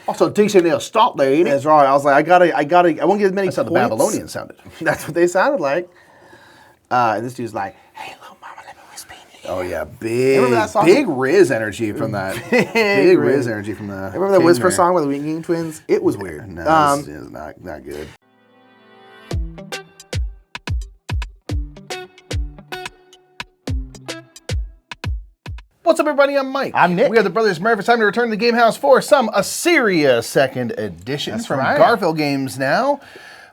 Also, decent little stop there, ain't it? That's right. I was like, I won't get as many That's how points. the Babylonians sounded. That's what they sounded like. And this dude's like, hey, little mama, let me whisper in your ear. Oh yeah, big, Remember that song? big Riz energy from that. Big Riz energy from the. Remember that Whisper song with the Winging Twins? It was weird. No, this is not good. What's up, everybody? I'm Mike. I'm Nick. We are the Brothers Murph. It's time to return to the Game House for some Assyria 2nd Edition. That's from right. Garfield Games now.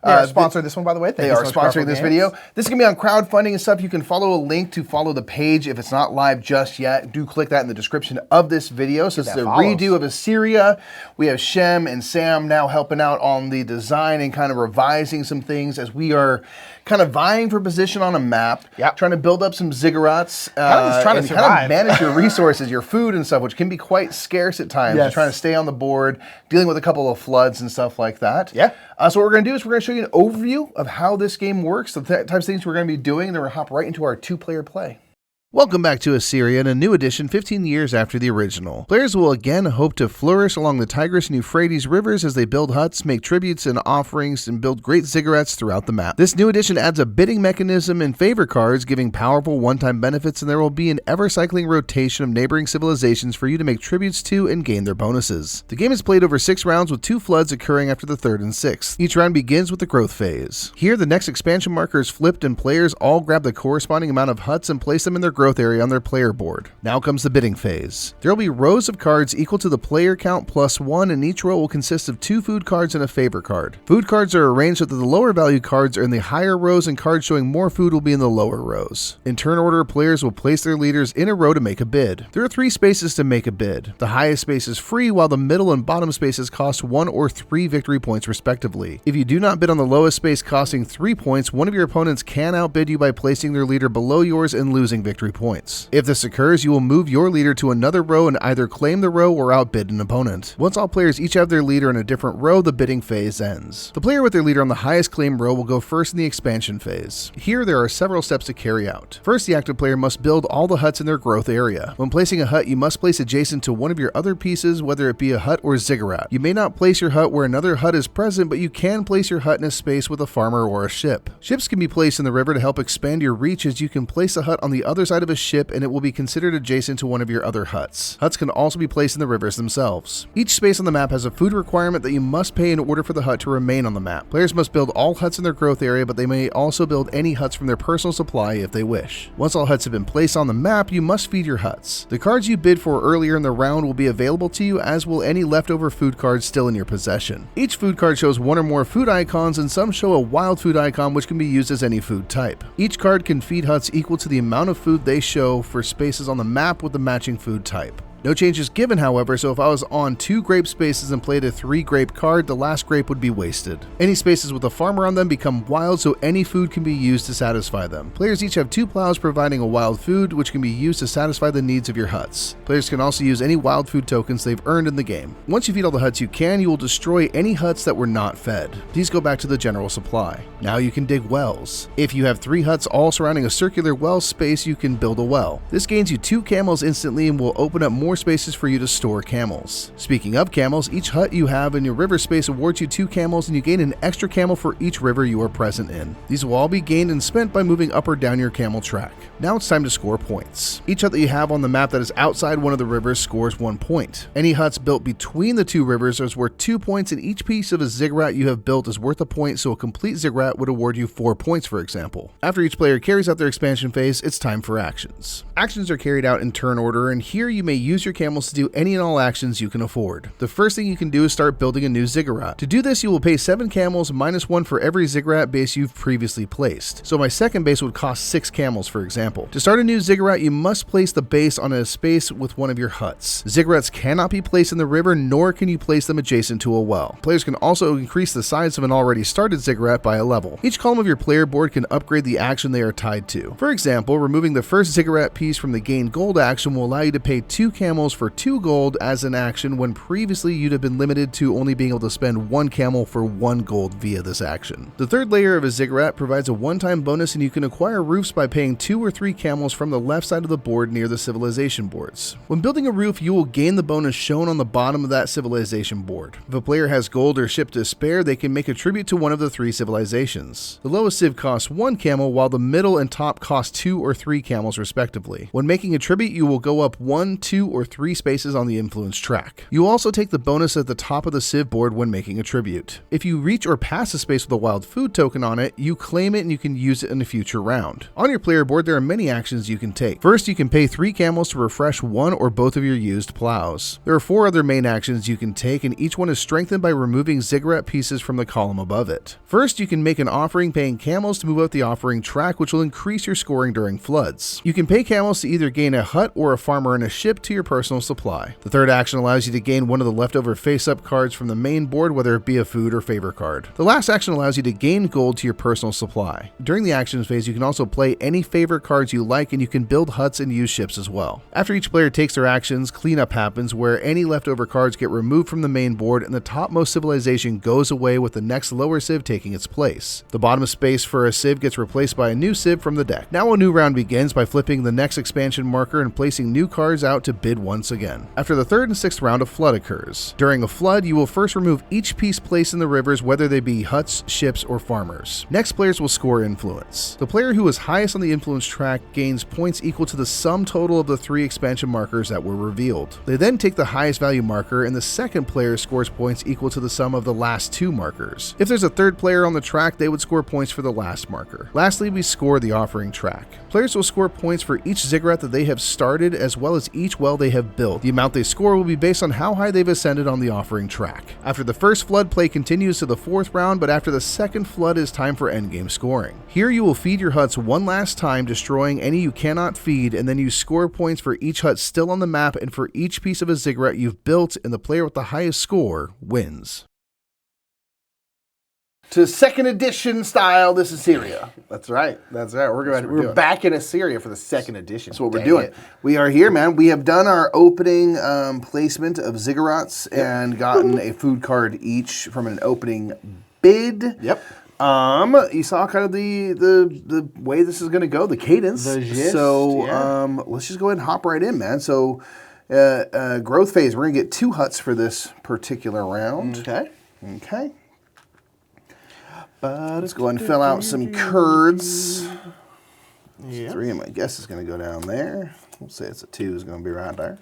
They are sponsoring this one, by the way. They are sponsoring this video. This is going to be on crowdfunding and stuff. You can follow a link to follow the page. If it's not live just yet, do click that in the description of this video. So it's the redo of Assyria. We have Shem and Sam now helping out on the design and kind of revising some things as we are kind of vying for position on a map, trying to build up some ziggurats, trying to survive. kind of manage your resources, your food and stuff, which can be quite scarce at times. You're trying to stay on the board, dealing with a couple of floods and stuff like that. So what we're going to do is we're going to show you an overview of how this game works, the types of things we're going to be doing, and then we're going to hop right into our 2-player play. Welcome back to Assyria in a new edition 15 years after the original. Players will again hope to flourish along the Tigris and Euphrates rivers as they build huts, make tributes and offerings, and build great ziggurats throughout the map. This new edition adds a bidding mechanism and favor cards, giving powerful one-time benefits, and there will be an ever-cycling rotation of neighboring civilizations for you to make tributes to and gain their bonuses. The game is played over 6 rounds with 2 floods occurring after the 3rd and 6th. Each round begins with the growth phase. Here, the next expansion marker is flipped and players all grab the corresponding amount of huts and place them in their growth area on their player board. Now comes the bidding phase. There will be rows of cards equal to the player count plus 1, and each row will consist of 2 food cards and a favor card. Food cards are arranged so that the lower value cards are in the higher rows and cards showing more food will be in the lower rows. In turn order, players will place their leaders in a row to make a bid. There are 3 spaces to make a bid. The highest space is free, while the middle and bottom spaces cost 1 or 3 victory points respectively. If you do not bid on the lowest space costing 3 points, one of your opponents can outbid you by placing their leader below yours and losing victory points. If this occurs, you will move your leader to another row and either claim the row or outbid an opponent. Once all players each have their leader in a different row, the bidding phase ends. The player with their leader on the highest claim row will go first in the expansion phase. Here, there are several steps to carry out. First, the active player must build all the huts in their growth area. When placing a hut, you must place adjacent to one of your other pieces, whether it be a hut or ziggurat. You may not place your hut where another hut is present, but you can place your hut in a space with a farmer or a ship. Ships can be placed in the river to help expand your reach, as you can place a hut on the other side of a ship and it will be considered adjacent to one of your other huts. Huts can also be placed in the rivers themselves. Each space on the map has a food requirement that you must pay in order for the hut to remain on the map. Players must build all huts in their growth area, but they may also build any huts from their personal supply if they wish. Once all huts have been placed on the map, you must feed your huts. The cards you bid for earlier in the round will be available to you, as will any leftover food cards still in your possession. Each food card shows 1 or more food icons, and some show a wild food icon which can be used as any food type. Each card can feed huts equal to the amount of food they show for spaces on the map with the matching food type. No changes given, however, so if I was on 2 grape spaces and played a 3 grape card, the last grape would be wasted. Any spaces with a farmer on them become wild, so any food can be used to satisfy them. Players each have 2 plows providing a wild food, which can be used to satisfy the needs of your huts. Players can also use any wild food tokens they've earned in the game. Once you feed all the huts you can, you will destroy any huts that were not fed. These go back to the general supply. Now you can dig wells. If you have 3 huts all surrounding a circular well space, you can build a well. This gains you 2 camels instantly and will open up more spaces for you to store camels. Speaking of camels, each hut you have in your river space awards you 2 camels, and you gain an extra camel for each river you are present in. These will all be gained and spent by moving up or down your camel track. Now it's time to score points. Each hut that you have on the map that is outside one of the rivers scores 1 point. Any huts built between the 2 rivers is worth 2 points, and each piece of a ziggurat you have built is worth a point, so a complete ziggurat would award you 4 points, for example. After each player carries out their expansion phase, it's time for actions. Actions are carried out in turn order, and here you may use your camels to do any and all actions you can afford. The first thing you can do is start building a new ziggurat. To do this, you will pay 7 camels minus 1 for every ziggurat base you've previously placed. So my second base would cost 6 camels, for example. To start a new ziggurat, you must place the base on a space with one of your huts. Ziggurats cannot be placed in the river, nor can you place them adjacent to a well. Players can also increase the size of an already started ziggurat by a level. Each column of your player board can upgrade the action they are tied to. For example, removing the first ziggurat piece from the gain gold action will allow you to pay 2 camels camels for 2 gold as an action when previously you'd have been limited to only being able to spend 1 camel for 1 gold via this action. The third layer of a ziggurat provides a one-time bonus, and you can acquire roofs by paying 2 or 3 camels from the left side of the board near the civilization boards. When building a roof, you will gain the bonus shown on the bottom of that civilization board. If a player has gold or ship to spare, they can make a tribute to one of the 3 civilizations. The lowest civ costs 1 camel, while the middle and top cost 2 or 3 camels respectively. When making a tribute, you will go up 1, 2, or 3 spaces on the influence track. You will also take the bonus at the top of the civ board when making a tribute. If you reach or pass a space with a wild food token on it, you claim it and you can use it in a future round. On your player board, there are many actions you can take. First, you can pay 3 camels to refresh one or both of your used plows. There are 4 other main actions you can take, and each one is strengthened by removing ziggurat pieces from the column above it. First, you can make an offering paying camels to move up the offering track, which will increase your scoring during floods. You can pay camels to either gain a hut or a farmer and a ship to your personal supply. The third action allows you to gain one of the leftover face-up cards from the main board, whether it be a food or favor card. The last action allows you to gain gold to your personal supply. During the actions phase, you can also play any favor cards you like, and you can build huts and use ships as well. After each player takes their actions, cleanup happens, where any leftover cards get removed from the main board and the topmost civilization goes away, with the next lower civ taking its place. The bottom space for a civ gets replaced by a new civ from the deck. Now a new round begins by flipping the next expansion marker and placing new cards out to bid once again. After the 3rd and 6th round, a flood occurs. During a flood, you will first remove each piece placed in the rivers, whether they be huts, ships, or farmers. Next, players will score influence. The player who is highest on the influence track gains points equal to the sum total of the 3 expansion markers that were revealed. They then take the highest value marker, and the second player scores points equal to the sum of the last 2 markers. If there's a third player on the track, they would score points for the last marker. Lastly, we score the offering track. Players will score points for each ziggurat that they have started, as well as each well they have built. The amount they score will be based on how high they've ascended on the offering track. After the first flood, play continues to the 4th round, but after the second flood, is time for endgame scoring. Here you will feed your huts one last time, destroying any you cannot feed, and then you score points for each hut still on the map and for each piece of a ziggurat you've built, and the player with the highest score wins. To 2nd edition style, this is Assyria. That's right. That's right. We're back in Assyria for the 2nd edition. That's what we're doing. We are here, man. We have done our opening placement of ziggurats and gotten a food card each from an opening bid. Yep. You saw kind of the way this is going to go, the cadence. The gist, so let's just go ahead and hop right in, man. So growth phase, we're going to get 2 huts for this particular round. Okay. Okay. Let's go ahead and fill out some curds. Yeah. 3 of my guess is going to go down there. We'll say it's a 2 is going to be right there.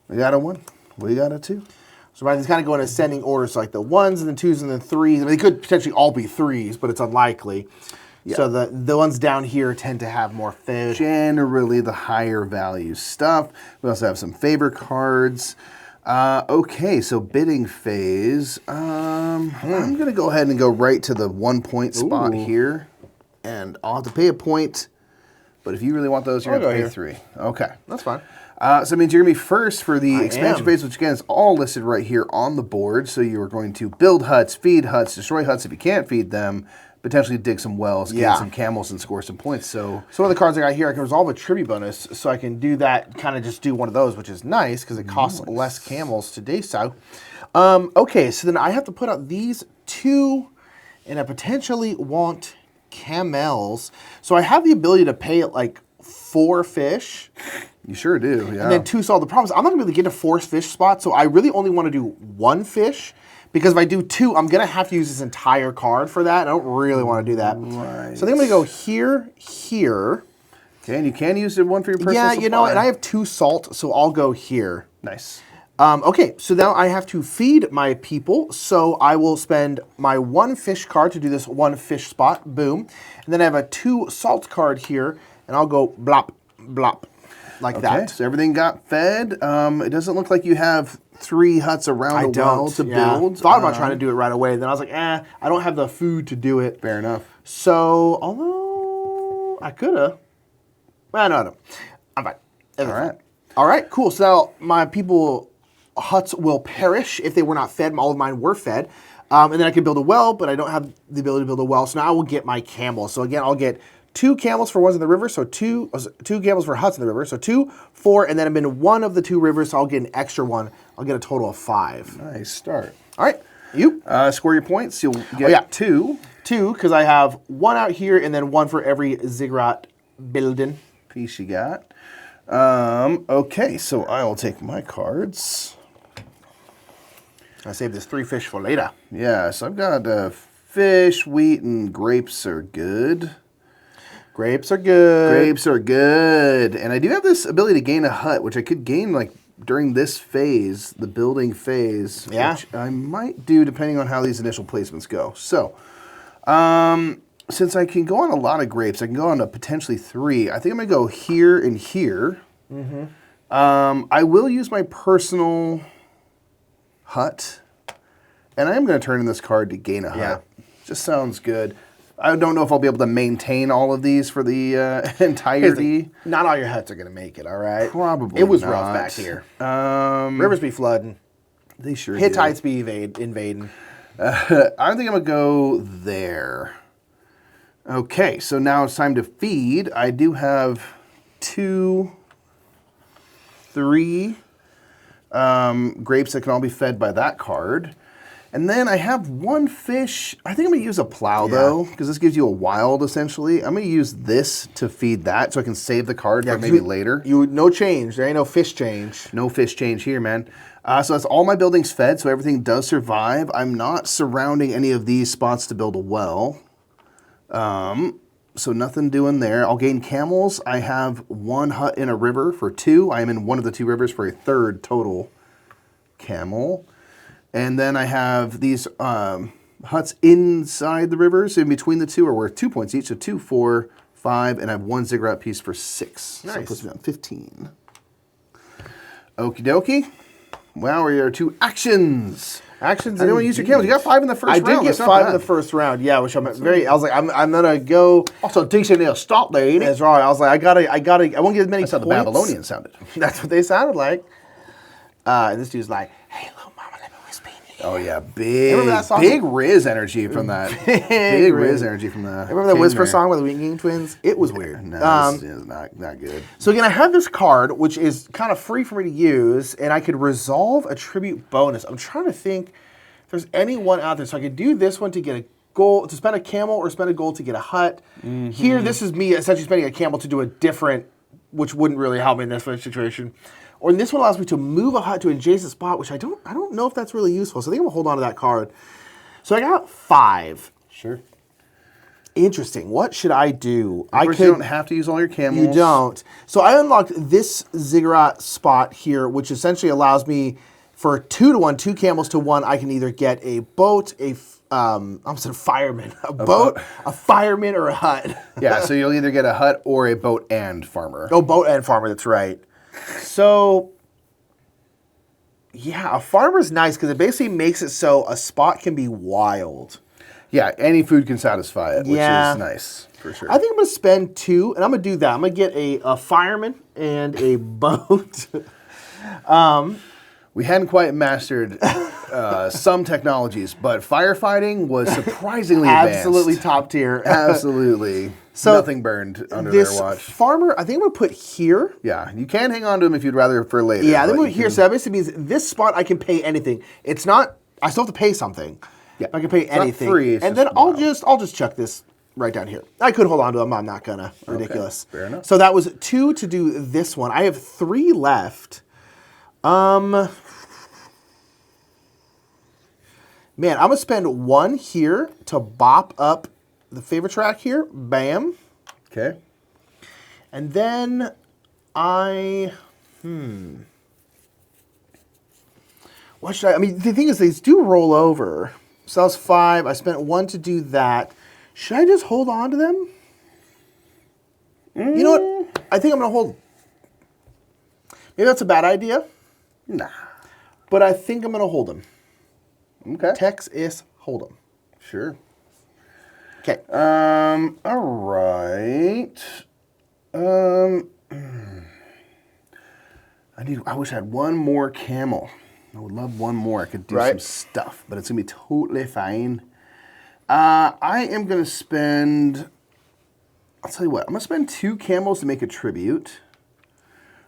We got a 1. We got a 2. So right, these kind of go in ascending order, so like the 1s and the 2s and the 3s. I mean, they could potentially all be 3s, but it's unlikely. Yep. So the ones down here tend to have more food. Generally the higher value stuff. We also have some favor cards. Okay, so bidding phase. I'm going to go ahead and go right to the 1 point spot here. And I'll have to pay a point. But if you really want those, you're going to pay 3. Okay. That's fine. So it means you're going to be first for the expansion phase, which again is all listed right here on the board. So you're going to build huts, feed huts, destroy huts if you can't feed them, potentially dig some wells, get some camels, and score some points. So some of the cards I got here, I can resolve a tribute bonus, so I can do that, kind of just do one of those, which is nice because it costs less camels to do so. Okay, so then I have to put out these 2, and I potentially want camels. So I have the ability to pay it like 4 fish. You sure do, yeah. And then 2 solve the problems. I'm not going to be able to get a 4th fish spot, so I really only want to do 1 fish. Because if I do 2, I'm going to have to use this entire card for that. I don't really want to do that. Right. So I think I'm going to go here, here. Okay, and you can use it 1 for your personal supply. Yeah, you know, and I have 2 salt, so I'll go here. Nice. Okay, so now I have to feed my people, so I will spend my 1 fish card to do this 1 fish spot. Boom. And then I have a 2 salt card here, and I'll go blop, blop, like that. So everything got fed. It doesn't look like you have 3 huts around the well to build. Thought about trying to do it right away. Then I was like, I don't have the food to do it. Fair enough. So, although I could have. Well, no, I don't. I'm fine. All right. All right, cool. So now my people huts will perish if they were not fed. All of mine were fed. And then I can build a well, but I don't have the ability to build a well. So now I will get my camel. So again, I'll get 2 camels for ones in the river, so 2 camels for huts in the river, so 2, 4, and then I'm in one of the 2 rivers, so I'll get an extra one. I'll get a total of 5. Nice start. All right, you. Score your points. You'll get 2. 2, because I have 1 out here and then 1 for every ziggurat building. Piece you got. Okay, so I will take my cards. I saved this 3 fish for later. Yeah, so I've got fish, wheat, and grapes are good. Grapes are good. Grapes are good. And I do have this ability to gain a hut, which I could gain like during this phase, the building phase. Yeah. Which I might do depending on how these initial placements go. So, since I can go on a lot of grapes, I can go on to potentially 3. I think I'm going to go here and here. Mm-hmm. I will use my personal hut. And I am going to turn in this card to gain a hut. Just sounds good. I don't know if I'll be able to maintain all of these for the entirety. Not all your huts are going to make it, all right? Probably It was not. rough back here. Rivers be flooding. They sure Hittites be invading. I think I'm going to go there. Okay, so now it's time to feed. I do have 2, 3 grapes that can all be fed by that card. And then I have 1 fish. I think I'm going to use a plow, though, because this gives you a wild, essentially. I'm going to use this to feed that so I can save the card for maybe later. No change. There ain't no fish change. No fish change here, man. So that's all my buildings fed, so everything does survive. I'm not surrounding any of these spots to build a well. So nothing doing there. I'll gain camels. I have 1 hut in a river for 2. I am in one of the 2 rivers for a 3rd total camel. And then I have these huts inside the rivers. In between the 2 are worth 2 points each. So 2, 4, 5, and I have 1 ziggurat piece for 6. Nice. So it puts me on 15. Okie dokie. Wow, we are 2 actions. Actions. I don't want to use your camels. You got 5 in the first round. I did get 5 in the first round. Yeah, which I'm very. I was like, I'm gonna go. Also, decent little stop there, ain't it? That's right. I was like, I won't get as many. That's how the Babylonians sounded. That's what they sounded like. And this dude's like, "Hey, little mama, let me whisper in your ear." Oh yeah, big Riz energy from that. Big Riz energy from that. Remember that whisper song with the Winging Twins? It was weird. No, this is not good. So again, I have this card, which is kind of free for me to use, and I could resolve a tribute bonus. I'm trying to think if there's anyone out there. So I could do this one to get a gold, to spend a camel, or spend a gold to get a hut. Mm-hmm. Here, this is me essentially spending a camel to do a different, which wouldn't really help me in this situation. Or this one allows me to move a hut to an adjacent spot, which I don't know if that's really useful. So I think I'm gonna hold on to that card. So I got 5. Sure. Interesting. What should I do? Of course, you don't have to use all your camels. You don't. So I unlocked this ziggurat spot here, which essentially allows me for 2 to 1, 2 camels to 1. I can either get a boat, I'm saying fireman, a boat, a fireman, or a hut. Yeah. So you'll either get a hut or a boat and farmer. Oh, boat and farmer. That's right. So, yeah, a farmer's nice because it basically makes it so a spot can be wild. Yeah, any food can satisfy it, which is nice, for sure. I think I'm going to spend 2, and I'm going to do that. I'm going to get a fireman and a boat. We hadn't quite mastered some technologies, but firefighting was surprisingly advanced. Absolutely top tier. Absolutely. So nothing burned under their watch. Farmer, I think I'm going to put here. Yeah, you can hang on to him if you'd rather for later. Yeah, I think I'm going to put here. So that basically means this spot I can pay anything. It's not, I still have to pay something. Yeah. I can pay anything. Not free, and then I'll just chuck this right down here. I could hold on to them. I'm not going to. Ridiculous. Okay, fair enough. So that was 2 to do this one. I have 3 left. Man, I'm going to spend 1 here to bop up the favorite track here. Bam. Okay. And then what should I mean, the thing is, these do roll over. So that was 5. I spent 1 to do that. Should I just hold on to them? You know what? I think I'm going to hold. Maybe that's a bad idea. Nah. But I think I'm going to hold them. Okay. Texas Hold'em. Sure. Okay. All right. I wish I had 1 more camel. I would love 1 more. I could do some stuff, but it's gonna be totally fine. I am gonna spend. I'll tell you what. I'm going to spend 2 camels to make a tribute.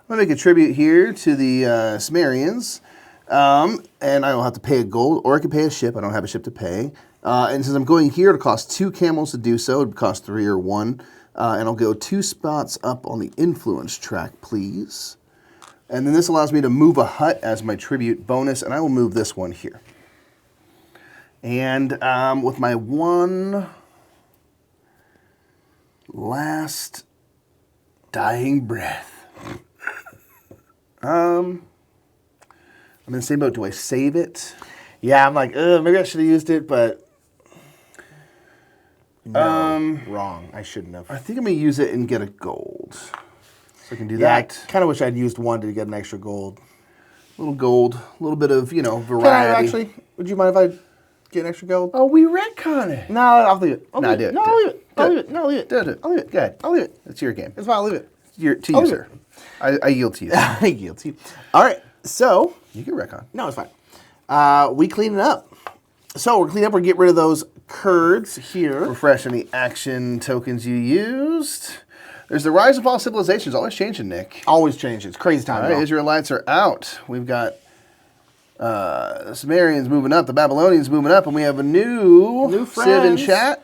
I'm going to make a tribute here to the Sumerians. And I will have to pay a gold, or I can pay a ship. I don't have a ship to pay. And since I'm going here, it'll cost 2 camels to do so. It'd cost 3 or 1. And I'll go 2 spots up on the influence track, please. And then this allows me to move a hut as my tribute bonus, and I will move this one here. And with my one last dying breath, I'm in the same boat. Do I save it? Yeah, I'm like, maybe I should have used it, but no, wrong. I shouldn't have. I think I'm going to use it and get a gold. So I can do that. that. I kind of wish I'd used 1 to get an extra gold. A little gold, a little bit of, variety. Can I actually, would you mind if I get an extra gold? Oh, we retcon it. No, I'll leave it. No, do it. No, I'll leave it. I'll leave it. No, I'll leave it. Do it. I'll leave it. Go ahead. I'll leave it. It's your game. It's fine, I'll leave it. To you, sir. I yield to you. I yield to you. All right, so. You can retcon. No, it's fine. We clean it up. So we're cleaning up. We're get rid of those curds here. Refresh any action tokens you used. There's the rise and fall of civilizations. Always changing, Nick. Always changing. It's crazy time. All right, Israelites are out. We've got the Sumerians moving up, the Babylonians moving up, and we have a new Civ in chat.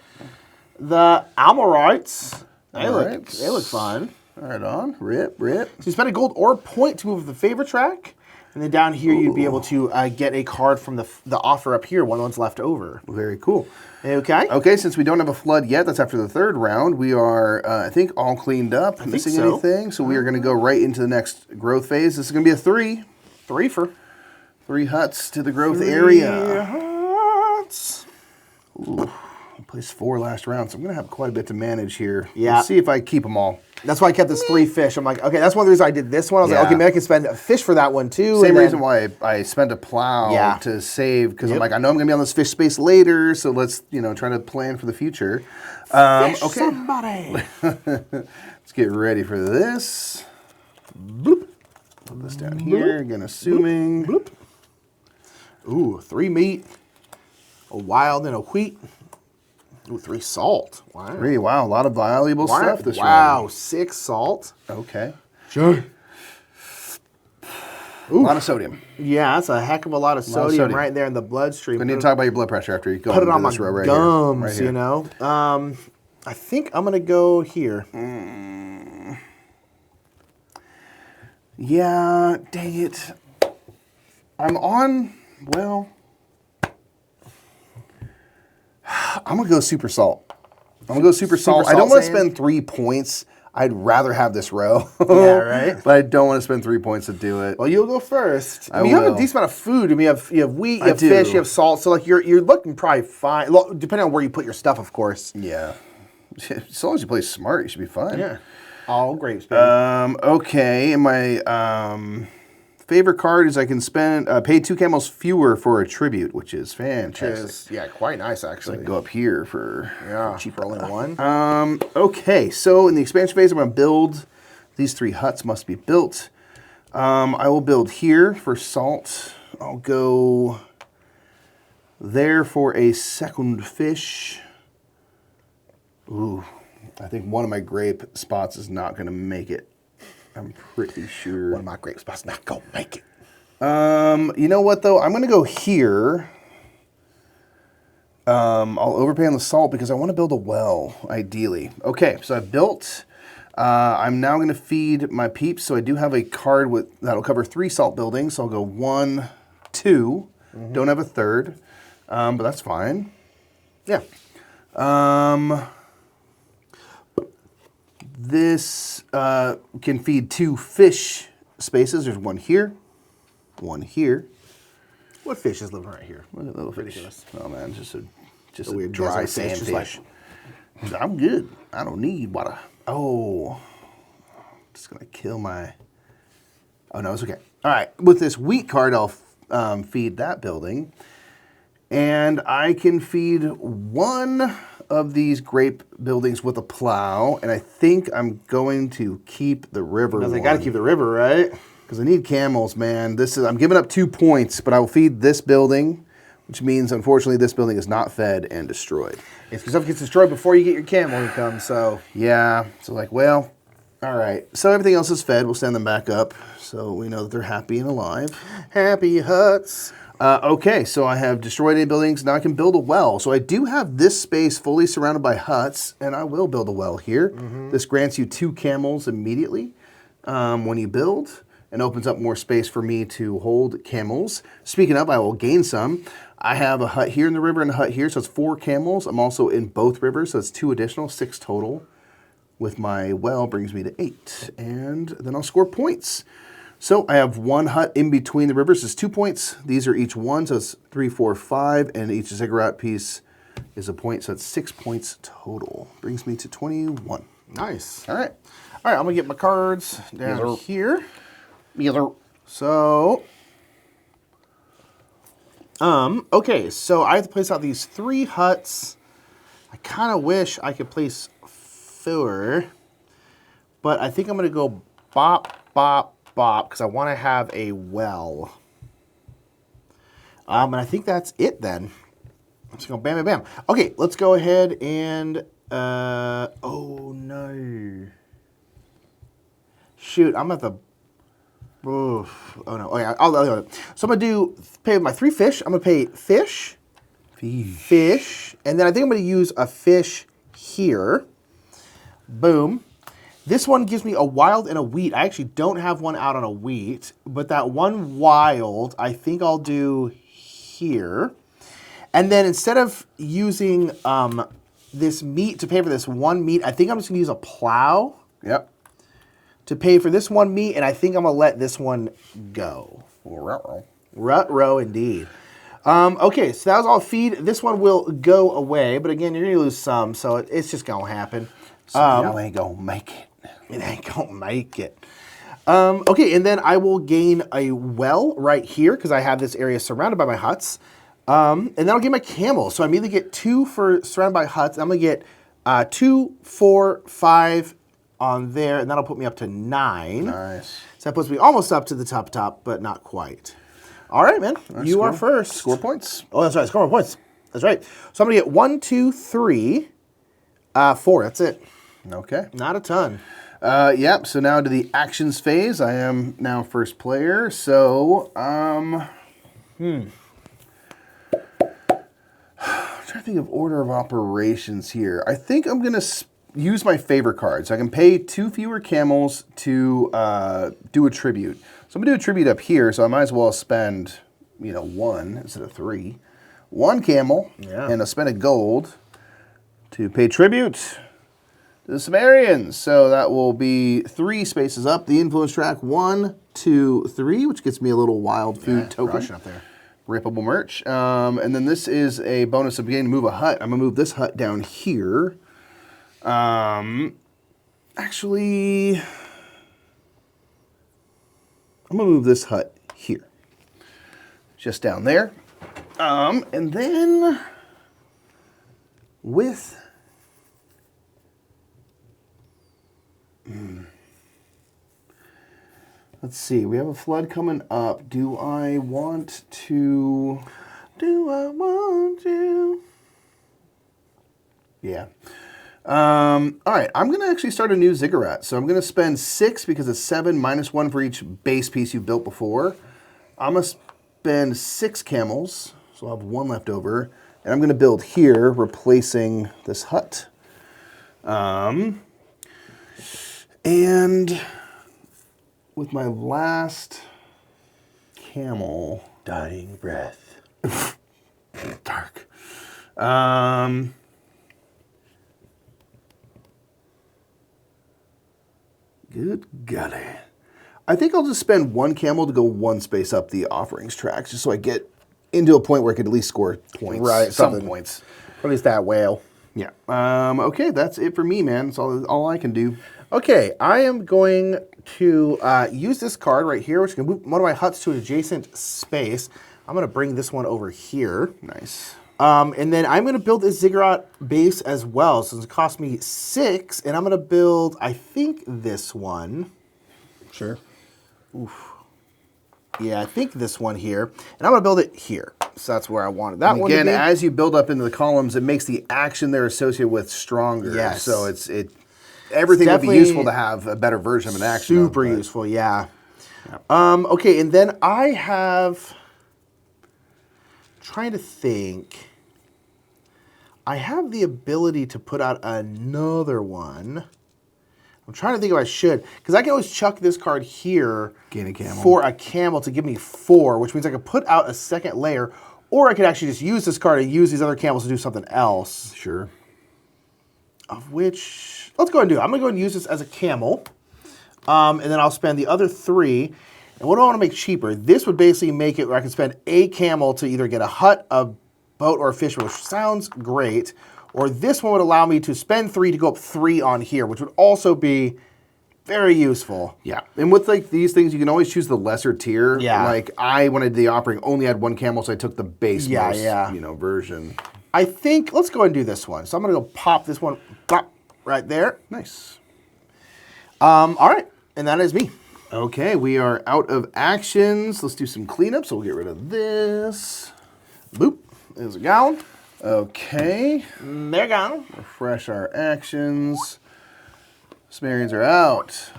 The Amorites. They look fun. Right on. Rip. So you spend a gold or point to move the favor track. And then down here, you'd be able to get a card from the offer up here, one of the ones left over. Very cool. Okay. Okay, since we don't have a flood yet, that's after the 3rd round. We are, I think, all cleaned up. Missing anything. So we are going to go right into the next growth phase. This is going to be a 3. 3 huts to the growth area. 3 huts. Ooh, I placed 4 last round, so I'm going to have quite a bit to manage here. Yeah. Let's see if I keep them all. That's why I kept this 3 fish. I'm like, okay, that's one of the reasons I did this one. I was like, okay, maybe I can spend a fish for that one too. Same reason why I spent a plow to save, because I'm like, I know I'm going to be on this fish space later, so let's, try to plan for the future. Okay. Somebody. Let's get ready for this. Bloop. Put this down here, again, assuming. Bloop. Ooh, 3 meat, a wild and a wheat. Ooh, 3 salt. Wow. 3, wow, a lot of valuable stuff this round. Wow, 6 salt. Okay. Sure. A lot of sodium. Yeah, that's a heck of a lot of sodium right there in the bloodstream. We need to talk about your blood pressure after you go. Put it on my gums, you know. I think I'm gonna go here. Yeah, dang it. I'm on. Well, I'm gonna go super salt. I don't want to spend 3 points. I'd rather have this row. Yeah, right. But I don't want to spend 3 points to do it. Well, you'll go first. I mean, you have a decent amount of food. I mean, you have wheat, you have fish, you have salt. So like you're looking probably fine. Depending on where you put your stuff, of course. Yeah. As long as you play smart, you should be fine. Yeah. All grapes, baby. Okay. And my favorite card is I can pay 2 camels fewer for a tribute, which is fantastic. Quite nice actually. So I can go up here for cheap for only 1. Okay, so in the expansion phase, I'm going to build. These 3 huts must be built. I will build here for salt. I'll go there for a second fish. Ooh, I think one of my grape spots is not going to make it. I'm pretty sure. One of my grape spots not going to make it. You know what, though? I'm going to go here. I'll overpay on the salt because I want to build a well, ideally. Okay, so I built. I'm now going to feed my peeps. So I do have a card that'll cover 3 salt buildings. So I'll go 1, 2. Don't have a 3rd, but that's fine. Yeah. This can feed 2 fish spaces. There's 1 here, 1 here. What fish is living right here? Look at little fish. Oh man, just a weird dry sand fish. I'm good. I don't need water. Oh, just gonna kill my. Oh no, it's okay. All right, with this wheat card, I'll feed that building, and I can feed 1 of these grape buildings with a plow, and I think I'm going to keep the river. I got to keep the river, right? Because I need camels, man. I'm giving up 2 points, but I will feed this building, which means, unfortunately, this building is not fed and destroyed. If stuff gets destroyed before you get your camel income, so. Yeah, so like, well, all right. So everything else is fed. We'll stand them back up so we know that they're happy and alive. Happy huts. Okay, so I have destroyed any buildings. Now I can build a well. So I do have this space fully surrounded by huts, and I will build a well here. This grants you 2 camels immediately when you build, and opens up more space for me to hold camels. Speaking of, I will gain some. I have a hut here in the river and a hut here, so it's 4 camels. I'm also in both rivers, so it's 2 additional, 6 total. With my well brings me to 8, and then I'll score points. So I have 1 hut in between the rivers. It's 2 points. These are each 1, so it's 3, 4, 5, and each ziggurat piece is a point, so it's 6 points total. Brings me to 21. Nice. All right. All right, I'm gonna get my cards down here. So, okay, so I have to place out these 3 huts. I kind of wish I could place 4, but I think I'm gonna go bop, bop, bop, because I want to have a well. And I think that's it then. I'm just going bam, bam, bam. Okay, let's go ahead and, oh no. Shoot, I'm at the, oof, oh no, okay, so I'm going to pay with my 3 fish. I'm going to pay fish, and then I think I'm going to use a fish here. Boom. This one gives me a wild and a wheat. I actually don't have one out on a wheat, but that one wild, I think I'll do here. And then instead of using this meat to pay for this one meat, I think I'm just going to use a plow. Yep. To pay for this one meat, and I think I'm going to let this one go. Ruh-roh indeed. Okay, so that was all feed. This one will go away, but again, you're going to lose some, so it's just going to happen. So y'all ain't going to make it. It ain't gonna make it. Okay, and then I will gain a well right here because I have this area surrounded by my huts. And then I'll get my camels. So I immediately get 2 for surrounded by huts. I'm gonna get 2, 4, 5 on there, and that'll put me up to 9. Nice. So that puts me almost up to the top, but not quite. All right, man. You are first. Score points. Oh, that's right. Score more points. That's right. So I'm gonna get 1, 2, 3, 4. That's it. Okay. Not a ton. Yep, so now to the actions phase. I am now first player, so, I'm trying to think of order of operations here. I think I'm going to use my favor cards. I can pay 2 fewer camels to do a tribute. So I'm going to do a tribute up here, so I might as well spend, 1 instead of 3. 1 camel, and I'll spend a gold to pay tribute the Sumerians. So that will be 3 spaces up. The influence track 1, 2, 3, which gets me a little wild food token. Up there. Rippable merch. And then this is a bonus of beginning to move a hut. I'm gonna move this hut down here. Actually, I'm gonna move this hut here. Just down there. And then with let's see, we have a flood coming up. Do I want to? Yeah. All right, I'm going to actually start a new ziggurat. So I'm going to spend 6 because it's 7 minus 1 for each base piece you've built before. I'm going to spend 6 camels, so I'll have 1 left over. And I'm going to build here, replacing this hut. And with my last camel, Dying breath. dark. Good golly. I think I'll just spend 1 camel to go 1 space up the offerings tracks, just so I get into a point where I could at least score points. Right, some something. points. Or at least that whale. Yeah. Okay, that's it for me, man. That's all I can do. Okay, I am going to use this card right here, which can move one of my huts to an adjacent space. I'm going to bring this one over here. Nice. And then I'm going to build a ziggurat base as well. So it's going to cost me 6, and I'm going to build, I think, this one. Sure. Oof. Yeah, I think this one here. And I'm going to build it here. So that's where I wanted that one again, to be. as you build up into the columns, it makes the action they're associated with stronger. Yes. So everything would be useful to have a better version of an action. Super useful, yeah. Okay, and then I have... trying to think. I have the ability to put out another one. I'm trying to think if I should, because I can always chuck this card here Gain a camel. for a camel to give me 4, which means I could put out a second layer, or I could actually just use this card and use these other camels to do something else. Sure. Of which, let's go ahead and do it. I'm going to go ahead and use this as a camel, and then I'll spend the other 3. And what do I want to make cheaper? This would basically make it where I can spend a camel to either get a hut, a boat, or a fish, which sounds great. Or this one would allow me to spend 3 to go up 3 on here, which would also be very useful. Yeah. And with like these things, you can always choose the lesser tier. Yeah. Like I wanted the offering only had 1 camel, so I took the base version. I think, let's go ahead and do this one. So I'm going to go pop this one right there. Nice. All right. And that is me. Okay, we are out of actions. Let's do some cleanup. So we'll get rid of this. Boop. There's a gallon. Okay. They're gone. Refresh our actions. Sumerians are out.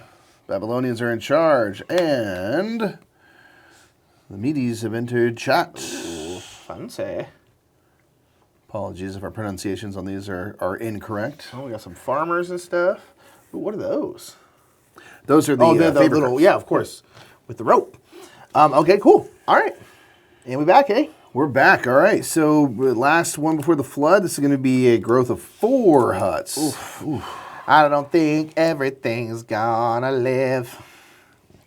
Babylonians are in charge. And the Medes have entered chat. Ooh, fancy. Apologies if our pronunciations on these are incorrect. Oh, we got some farmers and stuff. Ooh, what are those? Those are the, the little, cards. yeah, of course, with the rope. Okay, cool. All right. And we back, eh? We're back. All right. So last one before the flood. This is going to be a growth of 4 huts. Oof. I don't think everything's gonna live.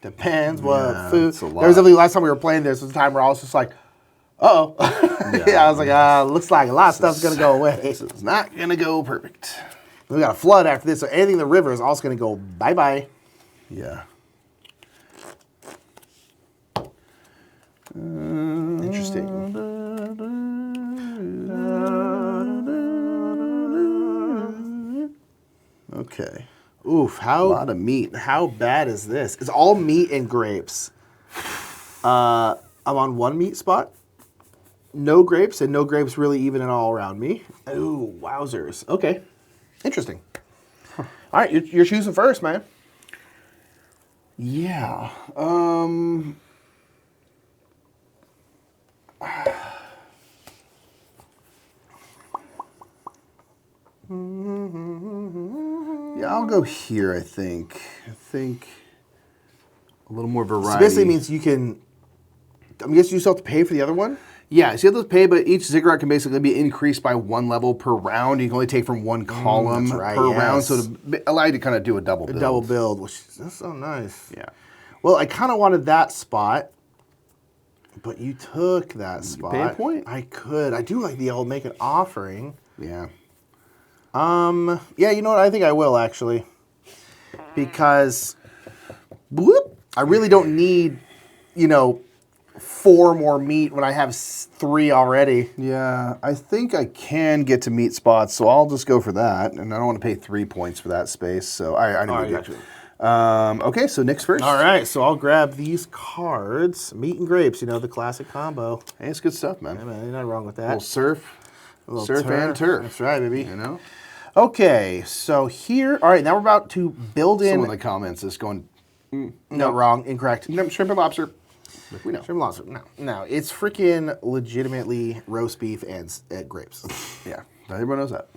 Depends what food. There was definitely last time we were playing this was a time where I was just like, uh-oh. Yeah, I was like, looks like a lot of stuff's gonna go away. This is not going to go perfect. We got a flood after this, so anything in the river is also gonna go bye-bye. Yeah. Interesting. Okay. Oof, A lot of meat. How bad is this? It's all meat and grapes. I'm on 1 meat spot. No grapes, and no grapes really even at all around me. Ooh, wowzers. Okay. Interesting. All right, you're choosing first, man. Yeah. Yeah, I'll go here, I think. A little more variety. So basically means you can, I guess you still have to pay for the other one? Yeah, so you have to pay, but each ziggurat can basically be increased by 1 level per round. You can only take from 1 column per round, so to allow you to kind of do a double build. A double build, which that's so nice. Yeah. Well, I kind of wanted that spot, but you took that spot. Pay a point. I could. I do like the old make an offering. Yeah. Yeah, you know what? I think I will actually, because I really don't need, 4 more meat when I have 3 already. Yeah, I think I can get to meat spots, so I'll just go for that. And I don't want to pay 3 points for that space, so I know we got you. Okay, so Nick's first. All right, so I'll grab these cards. Meat and grapes, the classic combo. Hey, it's good stuff, man. Yeah, man, ain't nothing wrong with that. A little surf. A little Surf and turf. That's right, baby. Okay. Okay, so here, all right, now we're about to build in. Someone in the comments is going, no, wrong, incorrect. No, shrimp and lobster. Like we know. Shrimp and lobster, no, it's freaking legitimately roast beef and grapes. Yeah, everyone knows that.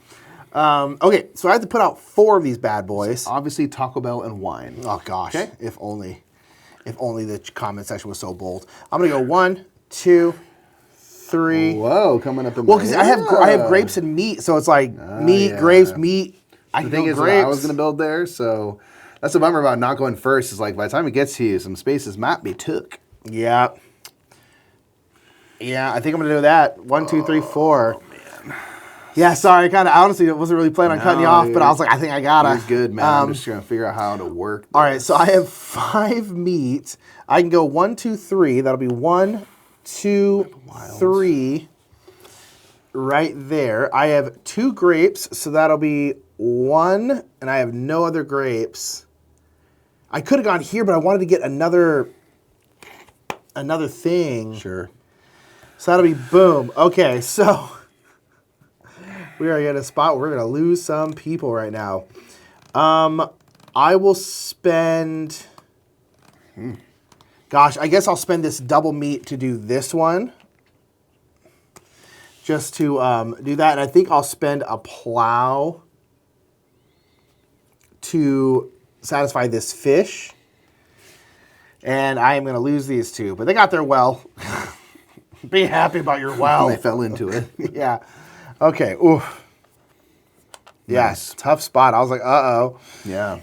Okay, so I have to put out 4 of these bad boys. Obviously, Taco Bell and wine. Oh gosh, okay. If only the comment section was so bold. I'm gonna go 1, 2, 3. Whoa, coming up in well, because I have grapes and meat, so it's like meat, grapes, meat. The thing is, I was gonna build there, so that's a bummer about not going first. Is like by the time it gets to you, some spaces might be took. Yeah. Yeah, I think I'm gonna do that. 1, 2, 3, 4. Oh man. Yeah, sorry. I honestly wasn't really planning on cutting you off, but I was like, I think I gotta. You're good, man. I'm just gonna figure out how to work this. All right, so I have 5 meat. I can go 1, 2, 3. That'll be 1, 2, 3. Right there. I have 2 grapes, so that'll be 1, and I have no other grapes. I could have gone here, but I wanted to get another thing. Sure. So that'll be boom. Okay, so we are at a spot where we're going to lose some people right now. I will spend... Gosh, I guess I'll spend this double meat to do this one. Just to do that. And I think I'll spend a plow to satisfy this fish. And I am going to lose these two. But they got their well. Be happy about your well. They fell into it. Yeah. Okay. Oof. Yes. Tough spot. I was like, uh-oh. Yeah.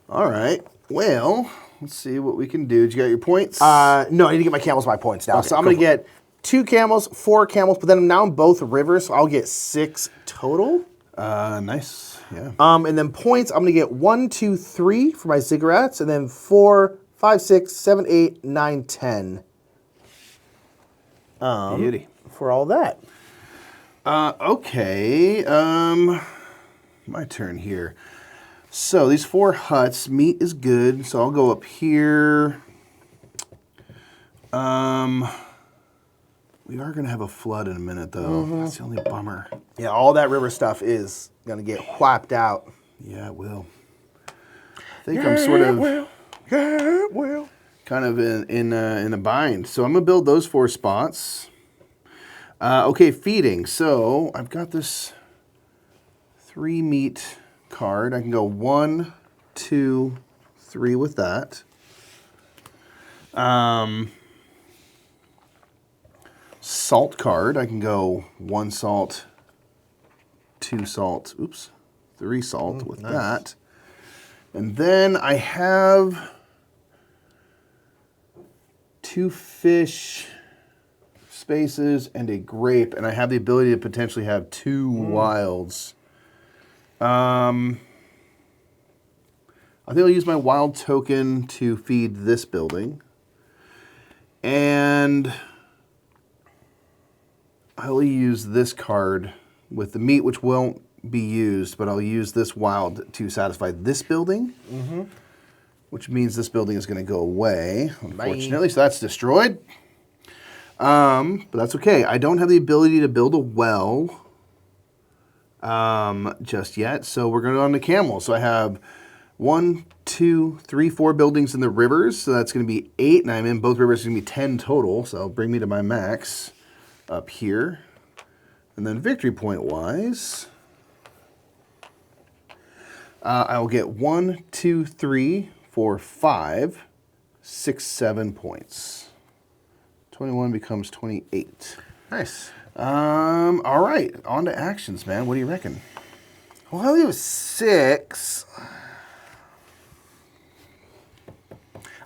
All right. Well, let's see what we can do. Did you get your points? No, I need to get my camels by points now. Okay, so I'm going to get 2 camels, 4 camels, but then now I'm both rivers, so I'll get 6 total. Nice. Yeah. And then points, I'm going to get 1, 2, 3 for my ziggurats, and then 4, 5, 6, 7, 8, 9, 10. Beauty. For all that. Okay. My turn here. So these 4 huts, meat is good. So I'll go up here. We are going to have a flood in a minute, though. That's the only bummer. Yeah, all that river stuff is going to get wiped out. Yeah, it will. I think I'm sort of... Yeah, it will. Kind of in a bind. So I'm going to build those 4 spots. Okay, feeding. So I've got this 3 meat card. I can go 1, 2, 3 with that. Salt card. I can go 1 salt, 2 salt, 3 salt with that. And then I have 2 fish spaces and a grape, and I have the ability to potentially have 2 wilds. I think I'll use my wild token to feed this building. And I'll use this card with the meat, which won't be used, but I'll use this wild to satisfy this building, which means this building is going to go away, unfortunately. So that's destroyed. But that's okay. I don't have the ability to build a well just yet, so we're going on to camels. So I have 1, 2, 3, 4 buildings in the rivers, so that's going to be 8, and I'm in both rivers. It's going to be 10 total, so bring me to my max up here. And then victory point wise, I will get 1, 2, 3, 4, 5, 6, 7 points. 21 becomes 28. Nice. All right, on to actions, man. What do you reckon? Well, it was 6.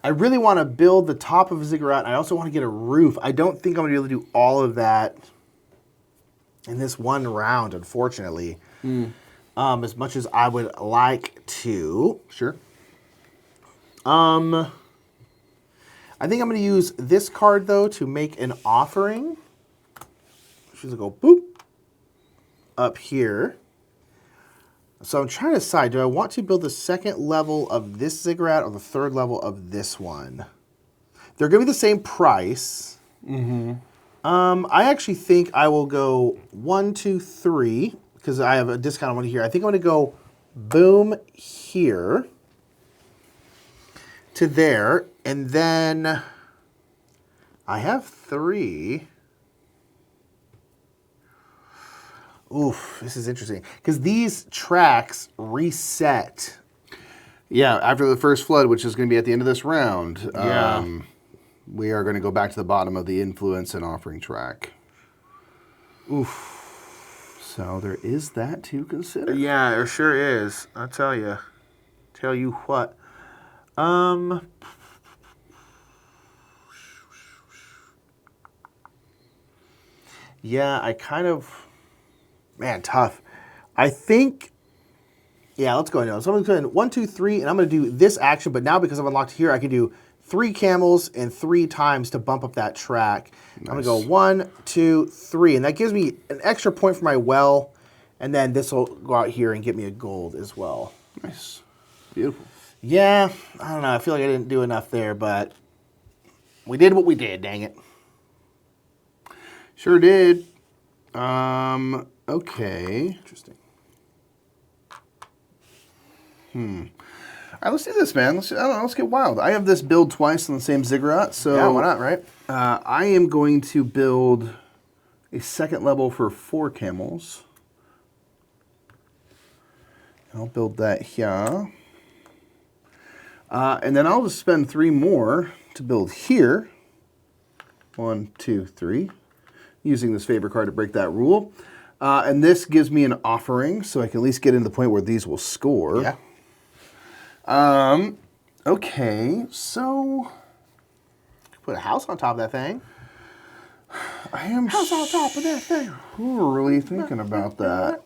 I really want to build the top of a ziggurat. I also want to get a roof. I don't think I'm going to be able to do all of that in this one round, unfortunately. As much as I would like to. Sure. I think I'm going to use this card, though, to make an offering. She's going to go boop up here. So I'm trying to decide, do I want to build the 2nd level of this ziggurat or the 3rd level of this one? They're going to be the same price. I actually think I will go 1, 2, 3, because I have a discount on one here. I think I'm going to go boom here to there, and then I have 3. Oof, this is interesting. Because these tracks reset. Yeah, after the first flood, which is going to be at the end of this round, Yeah. we are going to go back to the bottom of the influence and offering track. Oof. So there is that to consider. Yeah, there sure is. I'll tell you. Tell you what. Yeah, I kind of... Man, tough. I think... Yeah, let's go ahead. So I'm going to 1, 2, 3, and I'm going to do this action, but now because I've unlocked here, I can do 3 camels and 3 times to bump up that track. Nice. I'm going to go 1, 2, 3, and that gives me an extra point for my well, and then this will go out here and get me a gold as well. Nice. Beautiful. Yeah, I don't know. I feel like I didn't do enough there, but we did what we did, dang it. Sure did. Okay. Interesting. All right, let's do this, man. I don't know, let's get wild. I have this build twice on the same ziggurat, so yeah, why not, right? I am going to build a second level for 4 camels. I'll build that here. And then I'll just spend 3 more to build here. 1, 2, 3. Using this favor card to break that rule. And this gives me an offering, so I can at least get into the point where these will score. Yeah. Okay, so put a house on top of that thing. I am house on top of that thing. Really thinking about that.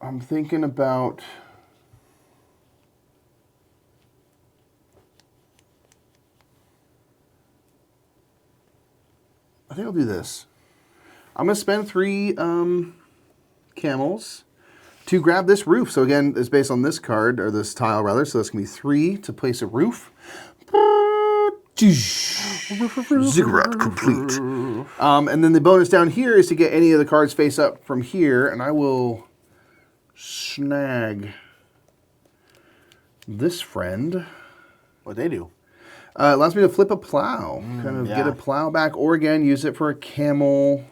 I'm thinking about I think I'll do this. I'm gonna spend 3 camels to grab this roof. So again, it's based on this card, or this tile rather, so that's gonna be 3 to place a roof. Ziggurat complete. And then the bonus down here is to get any of the cards face up from here, and I will snag this friend. What'd they do? It allows me to flip a plow, get a plow back, or again, use it for a camel.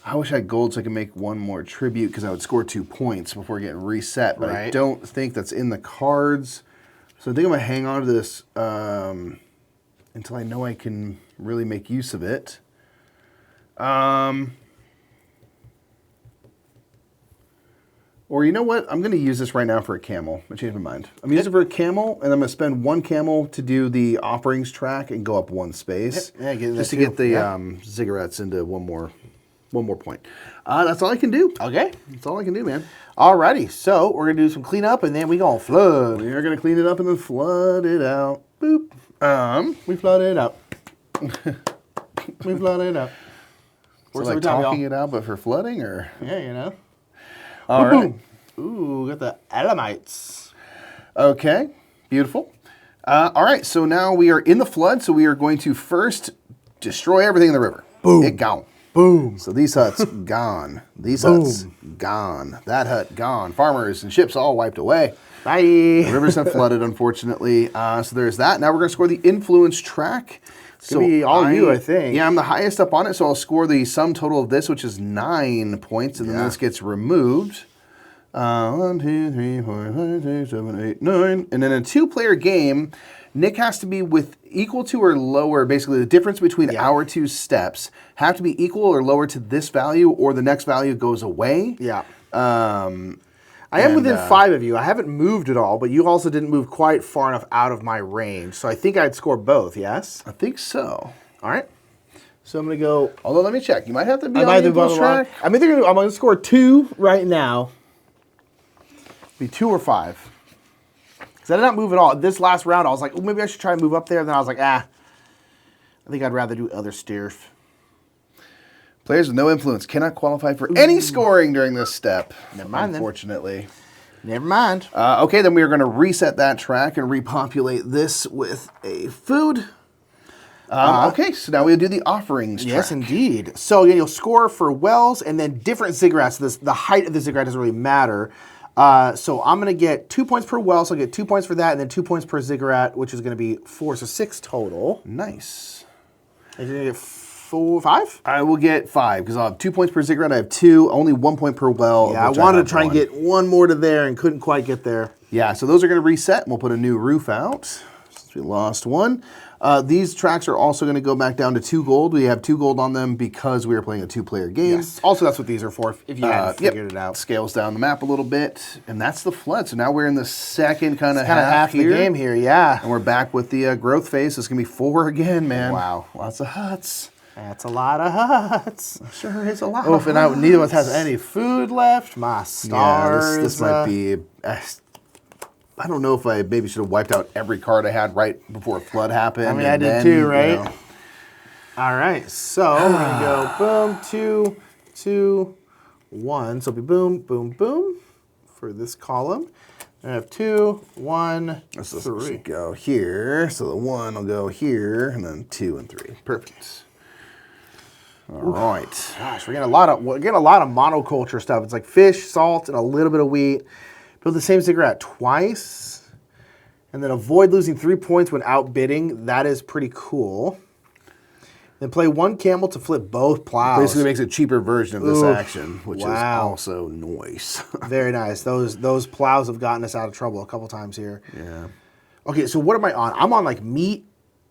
I wish I had gold so I could make 1 more tribute because I would score 2 points before getting reset, but I don't think that's in the cards. So I think I'm going to hang on to this until I know I can really make use of it. Or you know what? I'm going to use this right now for a camel. I changed my mind. I'm going to use it for a camel, and I'm going to spend 1 camel to do the offerings track and go up 1 space. Yeah, just to get the ziggurats into one more point. That's all I can do. Okay. That's all I can do, man. Alrighty. So we're going to do some cleanup, and then we're going to flood. We are going to clean it up and then flood it out. Boop. We flood it out. We flood it out. So like talking it out, but for flooding, or? Yeah, you know. All right. Ooh, got the Elamites. Okay, beautiful. All right, so now we are in the flood, so we are going to first destroy everything in the river. Boom. It gone. Boom. So these huts, gone. These huts, gone. That hut, gone. Farmers and ships all wiped away. Bye. The rivers have flooded, unfortunately. So there's that. Now we're going to score the influence track. It's going to be all you, I think. Yeah, I'm the highest up on it, so I'll score the sum total of this, which is 9 points, and then this gets removed. 1, 2, 3, 4, 5, 6, 7, 8, 9. And in a 2-player game, Nick has to be equal to or lower. Basically, the difference between our 2 steps have to be equal or lower to this value, or the next value goes away. Yeah. I am within 5 of you. I haven't moved at all, but you also didn't move quite far enough out of my range. So I think I'd score both, yes? I think so. All right. So I'm going to go... Although, let me check. You might have to be on the impulse track. I'm going to score 2 right now. Be 2 or 5. Because I did not move at all. This last round, I was like, oh, maybe I should try and move up there. And then I was like, I think I'd rather do other stuff. Players with no influence cannot qualify for any scoring during this step. Never mind, unfortunately. Never mind. Okay, then we are going to reset that track and repopulate this with a food. Okay, so now we'll do the offerings track. Yes, indeed. So again, you'll score for wells and then different ziggurats. The height of the ziggurat doesn't really matter. So I'm going to get 2 points per well, so I'll get 2 points for that, and then 2 points per ziggurat, which is going to be 4, so 6 total. Nice. And you're going to get 5? I will get 5, because I'll have 2 points per ziggurat. I have 2, only 1 point per well. Yeah, I wanted to try and get 1 more to there and couldn't quite get there. Yeah, so those are going to reset, and we'll put a new roof out, since we lost 1. These tracks are also going to go back down to 2 gold. We have 2 gold on them because we are playing a 2-player game. Yes. Also, that's what these are for, if you hadn't figured it out. Scales down the map a little bit, and that's the flood. So now we're in the second kind of half the game here, yeah. And we're back with the growth phase. So it's going to be 4 again, man. Wow. Lots of huts. That's a lot of huts. Sure is a lot of huts. And neither of us has any food left. My stars. Yeah, this might be... I don't know if I maybe should have wiped out every card I had right before a flood happened. I mean, I did too, right? You know. All right, so we're going to go boom, 2, 2, 1. So it'll be boom, boom, boom for this column. I have 2, 1, 3. Go here. So the 1 will go here, and then 2 and 3. Perfect. All right. Gosh, we're getting a lot of monoculture stuff. It's like fish, salt, and a little bit of wheat. Build the same ziggurat twice, and then avoid losing 3 points when outbidding. That is pretty cool. Then play 1 camel to flip both plows. Basically makes a cheaper version of this action, which is also nice. Very nice. Those plows have gotten us out of trouble a couple times here. Yeah. Okay, so what am I on? I'm on like meat.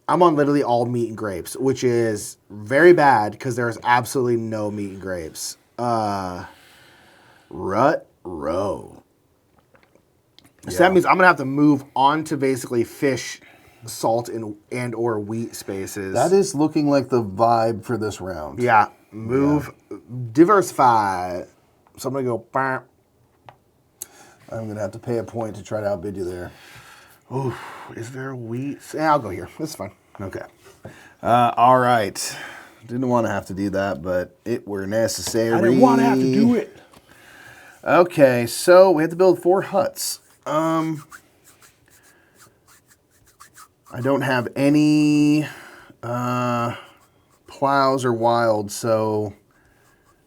I'm on literally all meat and grapes, which is very bad because there's absolutely no meat and grapes. Rut row. So that means I'm gonna have to move on to basically fish, salt, and or wheat spaces. That is looking like the vibe for this round. Yeah. Diversify. So I'm gonna go. I'm gonna have to pay a point to try to outbid you there. Ooh, is there wheat? Yeah, I'll go here. This is fine. Okay. All right. Didn't want to have to do that, but it were necessary. I didn't want to have to do it. Okay, so we have to build 4 huts. I don't have any plows or wild, so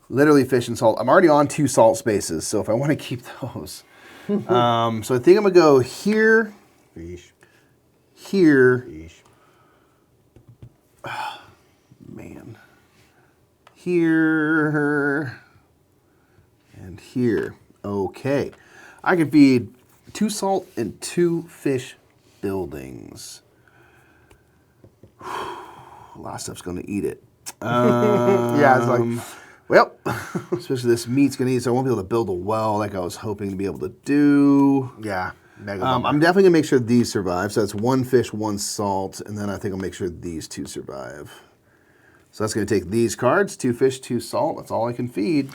literally fish and salt. I'm already on 2 salt spaces, so if I want to keep those. So I think I'm going to go here, here, man, here, and here. Okay. I can feed 2 salt and 2 fish buildings. A lot of stuff's going to eat it. Yeah, it's like, well, especially this meat's going to eat, so I won't be able to build a well like I was hoping to be able to do. Yeah. I'm definitely going to make sure these survive. So that's 1 fish, 1 salt, and then I think I'll make sure these 2 survive. So that's going to take these cards, 2 fish, 2 salt. That's all I can feed.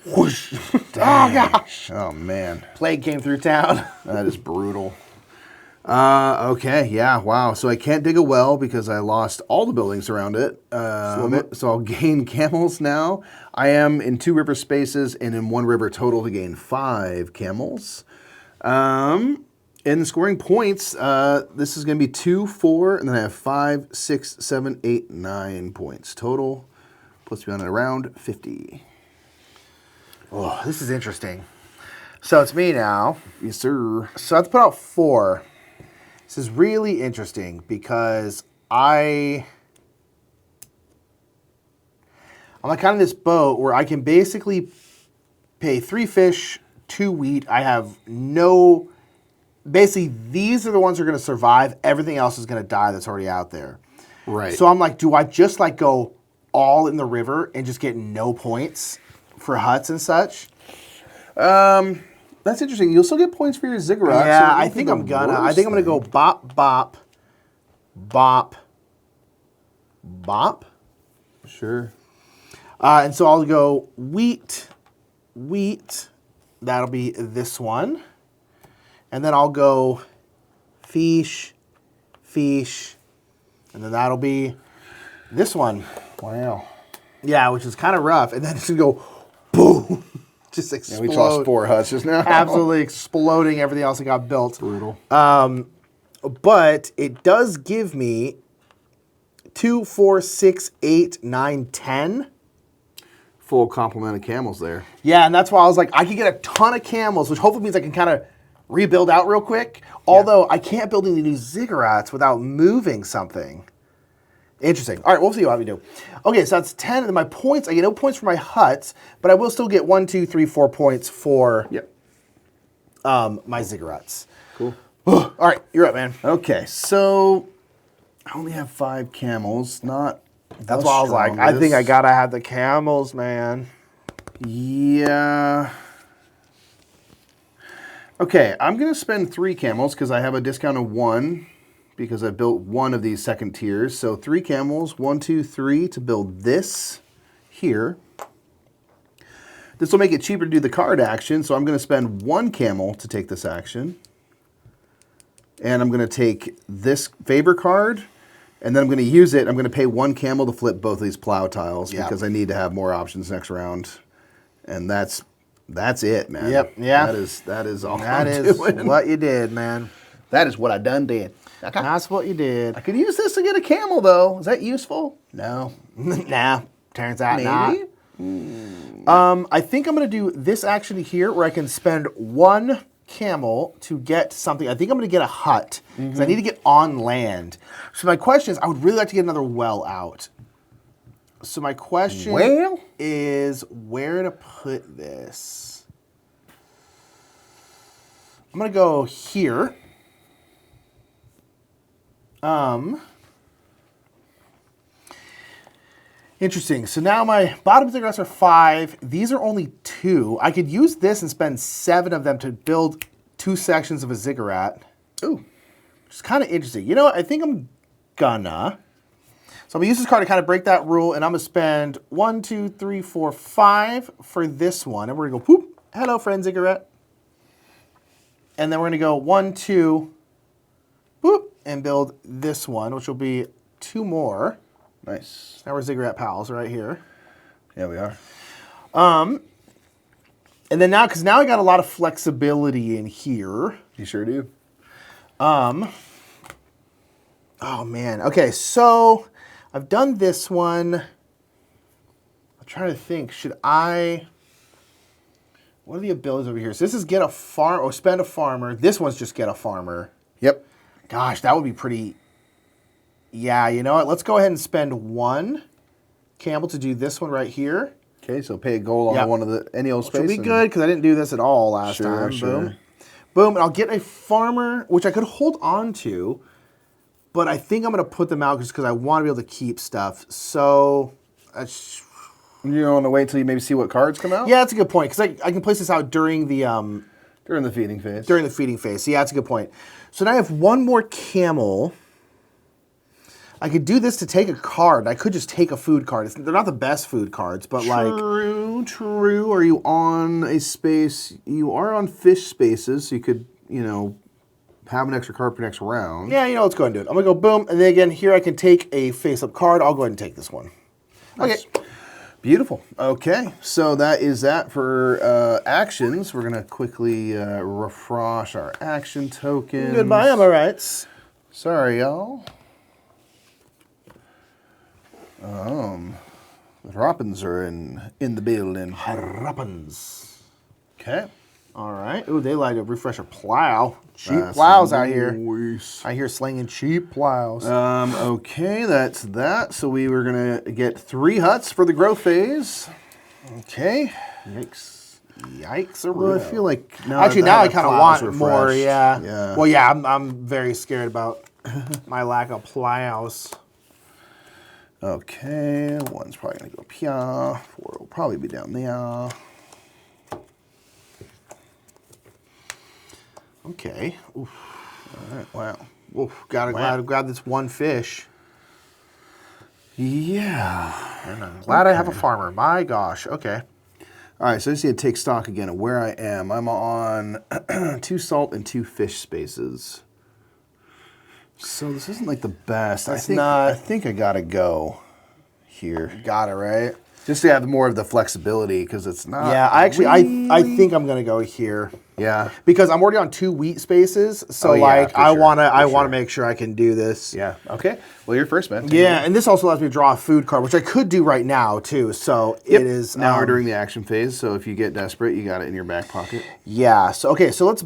Whoosh. Oh, gosh. Oh, man. Plague came through town. That is brutal. Okay, yeah, wow. So I can't dig a well because I lost all the buildings around it. So I'll gain camels now. I am in 2 river spaces and in 1 river total to gain 5 camels. In scoring points, this is going to be 2, 4, and then I have 5, 6, 7, 8, 9 points total. Puts me on around 50. Oh, this is interesting. So it's me now. Yes, sir. So I have to put out 4. This is really interesting because I'm like kind of this boat where I can basically pay 3 fish, 2 wheat. I have no... Basically, these are the ones that are going to survive. Everything else is going to die that's already out there. Right. So I'm like, do I just like go all in the river and just get no points for huts and such? That's interesting. You'll still get points for your ziggurat. Yeah, so I think I'm gonna go bop, bop, bop, bop. Sure. And so I'll go wheat, wheat. That'll be this one. And then I'll go fish, fish. And then that'll be this one. Wow. Yeah, which is kind of rough. And then it's going to go boom. Just explode. Yeah, we lost 4 huts just now. Absolutely exploding everything else that got built. Brutal. But it does give me 2, 4, 6, 8, 9, 10. Full complement of camels there. Yeah, and that's why I was like, I can get a ton of camels, which hopefully means I can kind of rebuild out real quick. Although I can't build any new ziggurats without moving something. Interesting. All right, we'll see how we do. Okay, so that's 10. And then my points, I get no points for my huts, but I will still get 1, 2, 3, 4 points for my ziggurats. Cool. All right, you're up, man. Okay, so I only have 5 camels. Not That's why I was like, I think I gotta have the camels, man. Yeah. Okay, I'm gonna spend 3 camels because I have a discount of 1 because I built 1 of these second tiers. So 3 camels, 1, 2, 3 to build this here. This will make it cheaper to do the card action, so I'm gonna spend 1 camel to take this action. And I'm gonna take this favor card, and then I'm gonna use it. I'm gonna pay 1 camel to flip both of these plow tiles because I need to have more options next round. And that's it, man. Yep. Yeah. That is all. That is what you did, man. That is what I done did. That's what you did. I could use this to get a camel, though. Is that useful? No. Nah. Turns out Maybe? not. I think I'm going to do this action here where I can spend 1 camel to get something. I think I'm going to get a hut because I need to get on land. So my question is, I would really like to get another well out. So my question is where to put this. I'm going to go here. Interesting. So now my bottom ziggurats are 5. These are only 2. I could use this and spend 7 of them to build 2 sections of a ziggurat. Ooh. Which is kind of interesting. You know what? I think I'm gonna. So I'm gonna use this card to kind of break that rule, and I'm gonna spend 1, 2, 3, 4, 5 for this one. And we're gonna go, whoop, hello, friend ziggurat. And then we're gonna go 1, 2, whoop, and build this one, which will be 2 more. Nice. Now we're ziggurat pals right here. Yeah, we are. And then now, because now I got a lot of flexibility in here. You sure do. Oh man. Okay, so I've done this one. I'm trying to think. Should I? What are the abilities over here? So this is get a farm or spend a farmer. This one's just get a farmer. Yep. Gosh, that would be pretty. Yeah, you know what? Let's go ahead and spend 1 camel to do this one right here. Okay, so pay a gold on one of the any old space. Should be good because I didn't do this at all last time. Boom. Boom. And I'll get a farmer, which I could hold on to, but I think I'm going to put them out just because I want to be able to keep stuff. So, you want to wait until you maybe see what cards come out? Yeah, that's a good point because I can place this out during the feeding phase. During the feeding phase. So yeah, that's a good point. So now I have 1 more camel. I could do this to take a card. I could just take a food card. They're not the best food cards, but True. Are you on a space? You are on fish spaces, so you could, have an extra card for next round. Yeah, let's go ahead and do it. I'm going to go boom. And then again, here I can take a face-up card. I'll go ahead and take this one. Nice. Okay. Beautiful. Okay, so that is that for actions. We're going to quickly refresh our action tokens. Goodbye, am I right? Sorry, y'all. The Rappins are in the building. Rappins. Okay. All right. Ooh, they like to refresh a plow. Cheap plows out here. I hear slinging cheap plows. Okay, that's that. So we were gonna get 3 huts for the growth phase. Okay. Yikes! Well, I feel like now I kind of want more. Yeah. Well, yeah. I'm very scared about my lack of plows. Okay, 1's probably gonna go pia. 4 will probably be down there. Okay. Oof. All right. Wow. Oof. Gotta grab this 1 fish. Yeah. And I'm glad I have a farmer. My gosh. Okay. All right. So I just need to take stock again of where I am. I'm on 2 salt and 2 fish spaces. So this isn't like the best. I think I gotta go here. Got it, right? Just to have more of the flexibility because it's not. Yeah, I think I'm gonna go here. Yeah. Because I'm already on 2 wheat spaces, so I wanna make sure I can do this. Yeah. Okay. Well, you're first, man. Yeah, and this also allows me to draw a food card, which I could do right now too. So it is now we're during the action phase. So if you get desperate, you got it in your back pocket. Yeah. So okay. So let's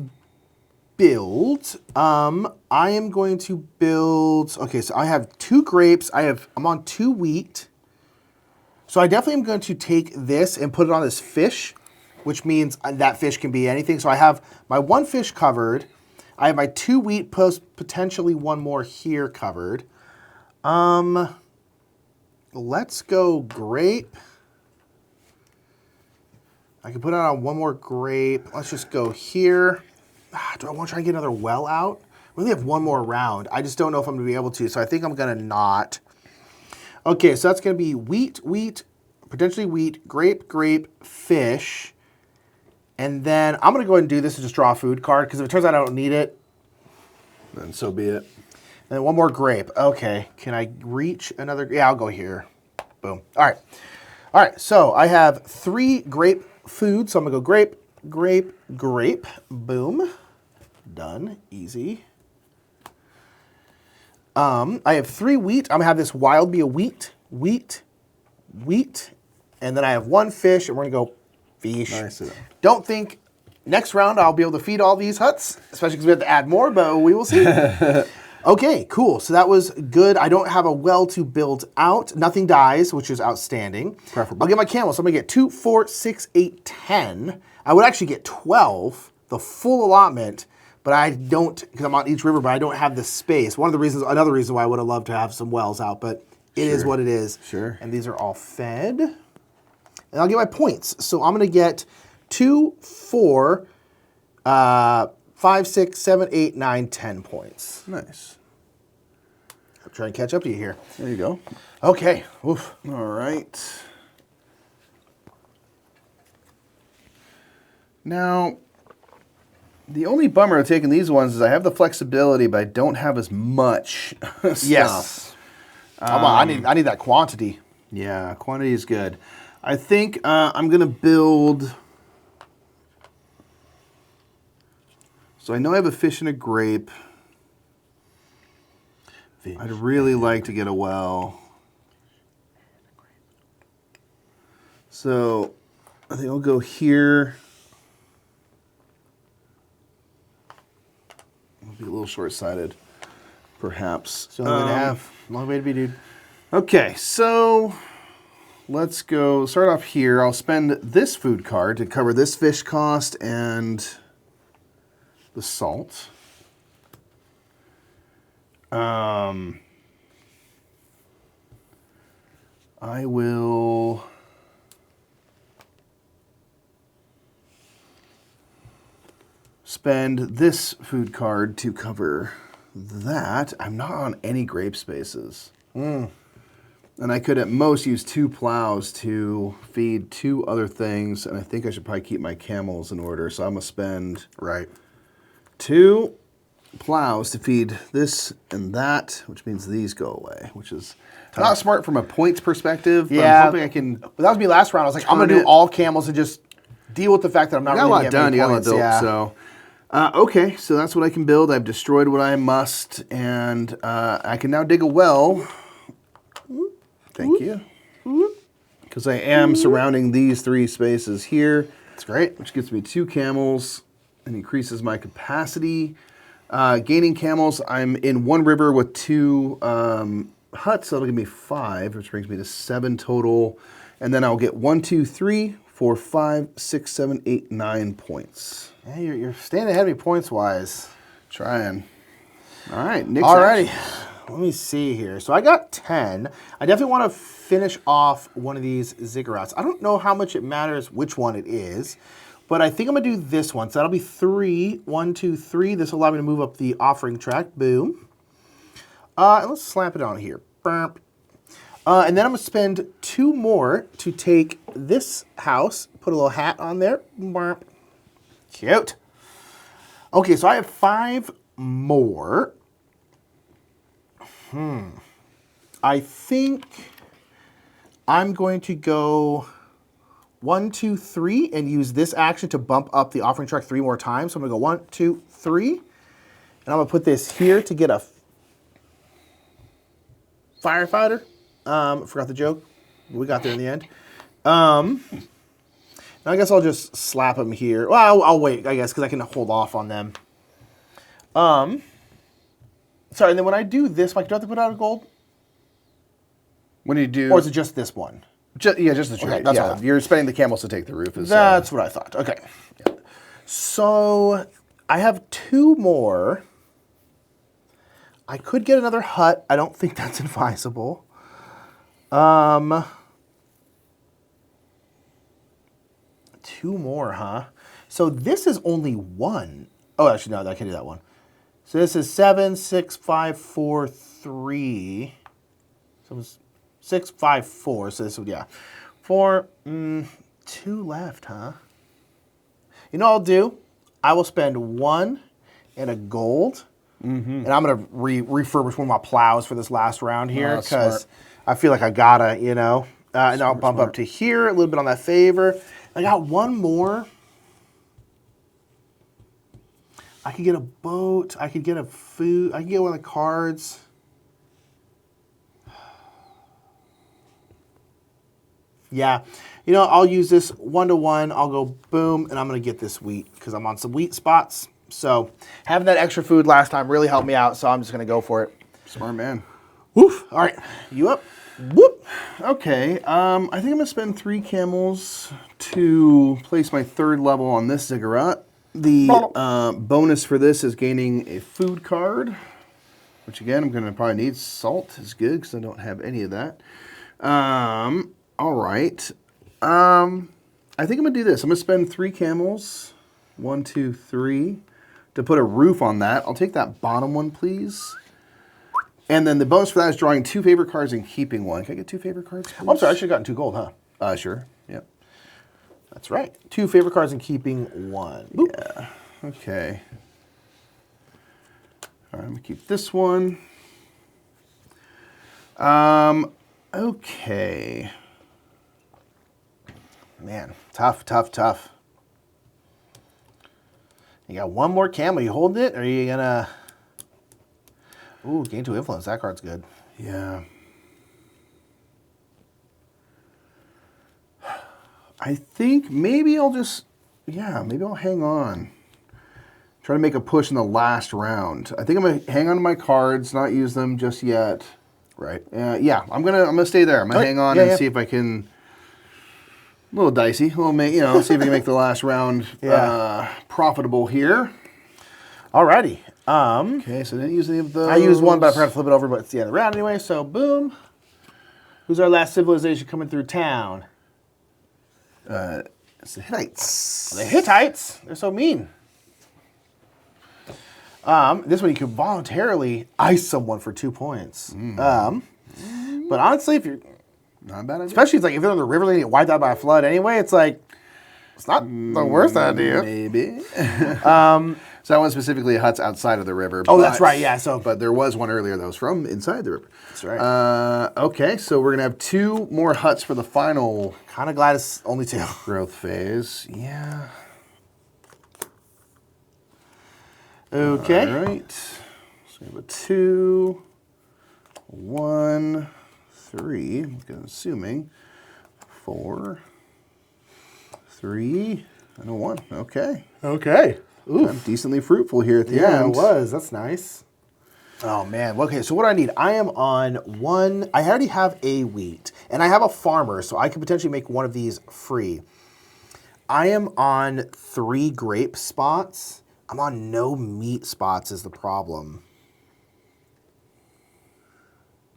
build. I am going to build. Okay. So I have 2 grapes. I'm on 2 wheat. So I definitely am going to take this and put it on this fish, which means that fish can be anything. So I have my 1 fish covered. I have my 2 wheat plus potentially 1 more here covered. Let's go grape. I can put it on 1 more grape. Let's just go here. Do I want to try and get another well out? We only have 1 more round. I just don't know if I'm going to be able to, so I think I'm going to not. Okay, so that's going to be wheat, potentially wheat, grape, fish. And then I'm going to go ahead and do this and just draw a food card, because if it turns out I don't need it, then so be it. And then 1 more grape. Okay, can I reach another? Yeah, I'll go here. Boom. All right, so I have 3 grape foods, so I'm going to go grape. Boom. Done. Easy. I have 3 wheat. I'm going to have this wild be a wheat, wheat, and then I have 1 fish, and we're going to go fish. Nice. Don't think next round I'll be able to feed all these huts, especially because we have to add more, but we will see. Okay, cool. So that was good. I don't have a well to build out. Nothing dies, which is outstanding. Preferable. I'll get my camel. So I'm going to get 2, 4, 6, 8, 10. I would actually get 12, the full allotment, but I don't, because I'm on each river, but I don't have the space. Another reason why I would have loved to have some wells out, but it is what it is. Sure. And these are all fed. And I'll get my points. So I'm going to get 2, 4, 5, 6, 7, 8, 9, 10 points. Nice. I'm trying to catch up to you here. There you go. Okay. Oof. All right. Now, the only bummer of taking these ones is I have the flexibility, but I don't have as much stuff. Yes. I need that quantity. Yeah, quantity is good. I think I'm going to build... So I know I have a fish and a grape. I'd really like to get a well. So I think I'll go here. I'll be a little short-sighted, perhaps. So I'm going to have a long way to be, dude. Okay, so let's go start off here. I'll spend this food card to cover this fish cost and the salt. I will spend this food card to cover that. I'm not on any grape spaces. And I could at most use 2 plows to feed 2 other things, and I think I should probably keep my camels in order, so I'm going to spend 2 plows to feed this and that, which means these go away, which is not smart from a points perspective, but I'm hoping I can... But that was me last round. I was like, I'm going to do all camels and just deal with the fact that I'm not really going to get many points. You got a lot done, so... okay, so that's what I can build. I've destroyed what I must, and I can now dig a well. Thank you. Because I am surrounding these 3 spaces here. That's great. Which gives me 2 camels and increases my capacity. Gaining camels, I'm in 1 river with 2 huts, so that'll give me 5, which brings me to 7 total. And then I'll get 1, 2, 3, 4, 5, 6, 7, 8, 9 points. Yeah, you're staying ahead of me points-wise. Trying. All right, Nick's Alrighty. Let me see here. So I got 10. I definitely want to finish off one of these ziggurats. I don't know how much it matters which one it is, but I think I'm going to do this one. So that'll be 3. 1, 2, 3. This will allow me to move up the offering track. Boom. And let's slap it on here. Burp. And then I'm going to spend 2 more to take this house, put a little hat on there. Burp. Cute. Okay, so I have 5 more. I think I'm going to go 1, 2, 3 and use this action to bump up the offering track 3 more times. So I'm going to go 1, 2, 3. And I'm going to put this here to get a firefighter. Forgot the joke. We got there in the end. Now I guess I'll just slap them here. Well, I'll wait, I guess, because I can hold off on them. Sorry, and then when I do this, Mike, do I have to put out a gold? When you do... Or is it just this one? Just the tree. Okay, that's all. You're spending the camels to take the roof. That's what I thought. Okay. Yeah. So I have 2 more. I could get another hut. I don't think that's advisable. 2 more, huh? So this is only 1. Oh, actually, no, I can do that one. So this is 7, 6, 5, 4, 3. So it's 6, 5, 4. So this would, 4, 2 left, huh? You know what I'll do? I will spend 1 and a gold. And I'm going to refurbish one of my plows for this last round here because I feel like I gotta, and I'll bump up to here, a little bit on that favor. I got 1 more. I could get a boat. I could get a food. I could get one of the cards. Yeah. You know, I'll use this 1-to-1. I'll go boom, and I'm going to get this wheat because I'm on some wheat spots. So having that extra food last time really helped me out, so I'm just going to go for it. Smart man. Woof. All right. You up? Whoop. Okay. I think I'm going to spend 3 camels to place my 3rd level on this ziggurat. The bonus for this is gaining a food card, which again, I'm going to probably need. Salt is good because I don't have any of that. All right. I think I'm going to do this. I'm going to spend 3 camels, 1, 2, 3, to put a roof on that. I'll take that bottom one, please. And then the bonus for that is drawing 2 favorite cards and keeping 1. Can I get 2 favorite cards, please? Oh, I'm sorry. I should have gotten 2 gold, huh? Sure. Yep. That's right. 2 favorite cards and keeping 1. Boop. Yeah. Okay. All right, I'm going to keep this one. Okay. Man, tough, tough, tough. You got 1 more camel. You holding it, or are you gonna? Ooh, gain 2 influence. That card's good. Yeah. I think maybe I'll just, maybe I'll hang on. Try to make a push in the last round. I think I'm gonna hang on to my cards, not use them just yet. Right. Yeah, I'm gonna stay there. I'm gonna hang on and see if I can. A little dicey. See if we can make the last round profitable here. Alrighty. Okay, so I didn't use any of those. I used 1, but I forgot to flip it over, but it's the end of the round anyway, so boom. Who's our last civilization coming through town? It's the Hittites. The Hittites. They're so mean. This one you can voluntarily ice someone for 2 points. But honestly, if you're... Not a bad idea. Especially if they're on the river and get wiped out by a flood anyway, it's like... It's not the worst idea. Maybe. So that one specifically huts outside of the river. Oh, that's right, yeah. But there was one earlier that was from inside the river. That's right. Okay, so we're going to have 2 more huts for the final... Kind of glad it's only 2. Growth phase. Yeah. Okay. All right. So we have a 2, 1, 3, I'm assuming 4, 3, and a 1. Okay. Okay. Ooh, decently fruitful here at the end. Yeah, it was. That's nice. Oh, man. Okay, so what do I need? I am on 1. I already have a wheat, and I have a farmer, so I could potentially make one of these free. I am on 3 grape spots. I'm on no meat spots is the problem.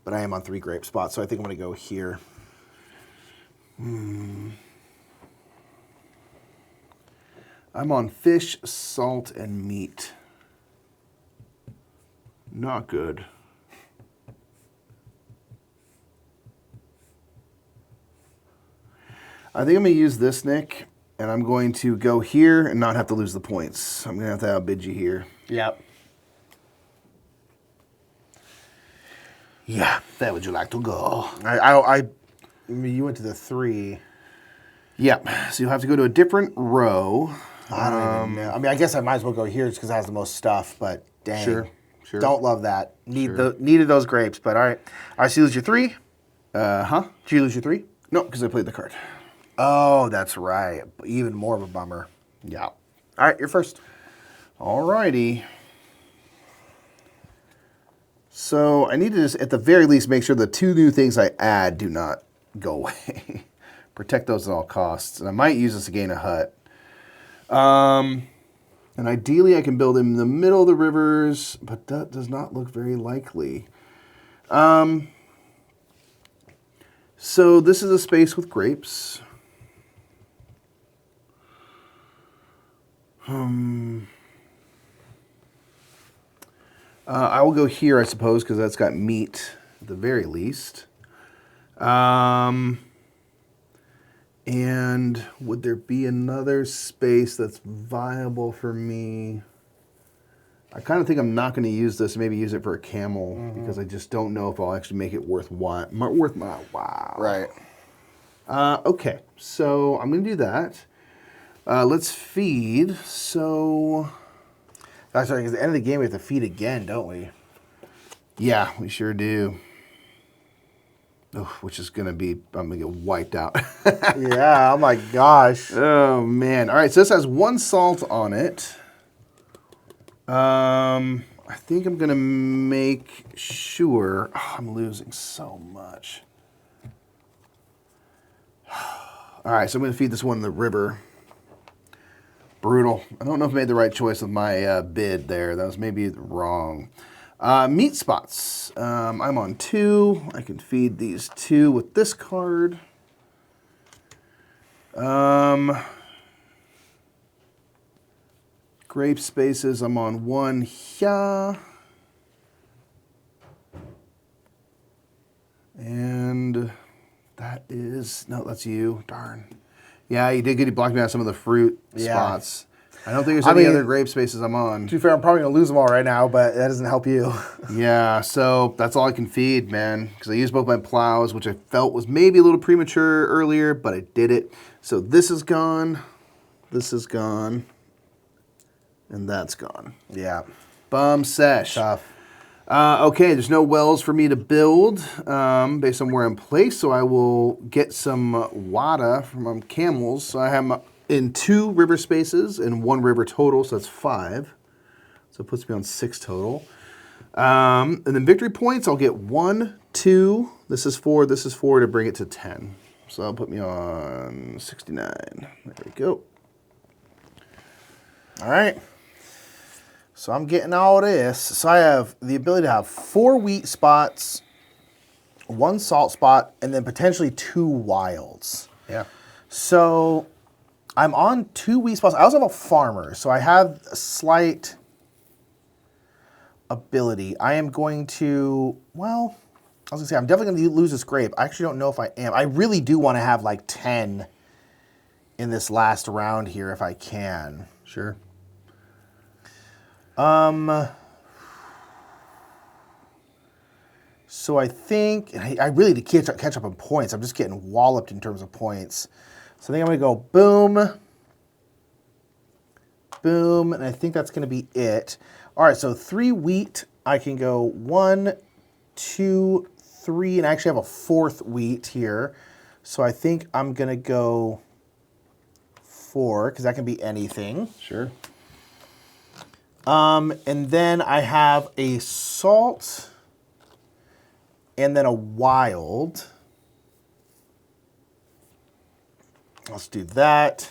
But I am on 3 grape spots, so I think I'm going to go here. I'm on fish, salt, and meat. Not good. I think I'm going to use this, Nick, and I'm going to go here and not have to lose the points. I'm going to have to outbid you here. Yep. Yeah, where would you like to go? I mean, you went to the 3. Yep, so you'll have to go to a different row. I don't even know. I mean, I guess I might as well go here just because it has the most stuff, but dang. Sure. Don't love that. Needed those grapes, but all right. All right, so you lose your 3? Did you lose your 3? No, because I played the card. Oh, that's right. Even more of a bummer. Yeah. All right, you're first. All righty. So I need to just, at the very least, make sure the 2 new things I add do not go away. Protect those at all costs. And I might use this to gain a hut. And ideally, I can build in the middle of the rivers, but that does not look very likely. So this is a space with grapes. I will go here, I suppose, because that's got meat at the very least. And would there be another space that's viable for me? I kind of think I'm not going to use this, maybe use it for a camel, because I just don't know if I'll actually make it worth my while. Right. Okay, so I'm going to do that. Let's feed. So... That's right, because at the end of the game, we have to feed again, don't we? Yeah, we sure do. which is going to be, I'm going to get wiped out. Yeah, oh my gosh. Oh, man. All right, so this has 1 salt on it. I think I'm going to make sure. Oh, I'm losing so much. All right, so I'm going to feed this one in the river. Brutal. I don't know if I made the right choice with my bid there. That was maybe wrong. Meat spots. I'm on 2. I can feed these 2 with this card. Grape spaces. I'm on 1 here. And that is, no, that's you. Darn. Yeah, you did get, blocked me out some of the fruit spots. I don't think there's any other grape spaces I'm on. To be fair, I'm probably going to lose them all right now, but that doesn't help you. Yeah, so that's all I can feed, man. Because I used both my plows, which I felt was maybe a little premature earlier, but I did it. So this is gone, and that's gone. Yeah. Bum sesh. Tough. Okay, there's no wells for me to build based on where I'm placed, so I will get some water from camels. So I have in 2 river spaces and 1 river total, so that's 5. So it puts me on 6 total. And then victory points, I'll get 1, 2. This is 4 to bring it to 10. So that'll put me on 69. There we go. All right. So I'm getting all this. So I have the ability to have 4 wheat spots, 1 salt spot, and then potentially 2 wilds. Yeah. So I'm on 2 wheat spots. I also have a farmer, so I have a slight ability. I am going to, well, I was going to say, I'm definitely going to lose this grape. I actually don't know if I am. I really do want to have like 10 in this last round here if I can. Sure. So I think, I really need to catch up on points. I'm just getting walloped in terms of points. So I think I'm going to go boom, boom, and I think that's going to be it. All right, so 3 wheat. I can go 1, 2, 3, and I actually have a 4th wheat here. So I think I'm going to go 4, because that can be anything. Sure. And then I have a salt and then a wild. Let's do that.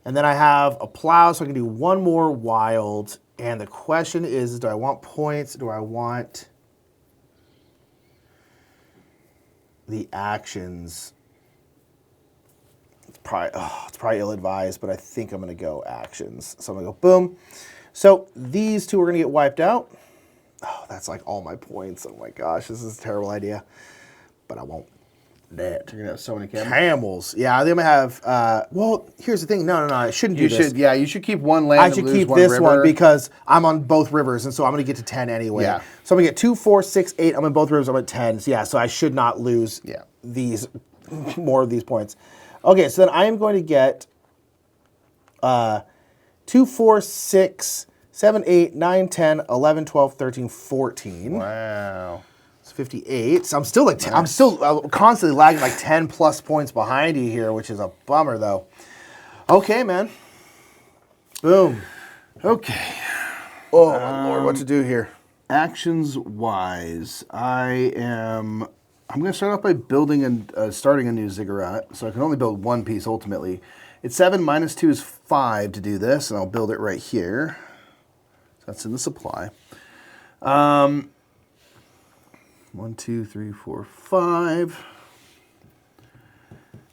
And then I have a plow, so I can do 1 more wild. And the question is, do I want points? Do I want the actions? It's probably ill-advised, but I think I'm going to go actions. So I'm going to go boom. So these 2 are going to get wiped out. Oh, that's like all my points. Oh my gosh, this is a terrible idea. But I won't. You're going to have so many camels. Camels. Yeah, I think I'm going to have, well, here's the thing. No, I shouldn't do this. You should keep 1 land I should and keep lose this river. one because I'm on both rivers, and so I'm going to get to 10 anyway. Yeah. So I'm going to get 2, 4, 6, 8. I'm in both rivers. I'm at 10. So yeah, so I should not lose these, more of these points. Okay, so then I am going to get 2, 4, 6, 7, 8, 9, 10, 11, 12, 13, 14. Wow. It's 58. So I'm still like, I'm still constantly lagging like 10 plus points behind you here, which is a bummer though. Okay, man. Boom. Okay. Oh, my Lord, what to do here? Actions wise, I'm going to start off by building and starting a new ziggurat. So I can only build 1 piece ultimately. It's 7 minus 2 is 5 to do this, and I'll build it right here. So that's in the supply. 1, 2, 3, 4, 5.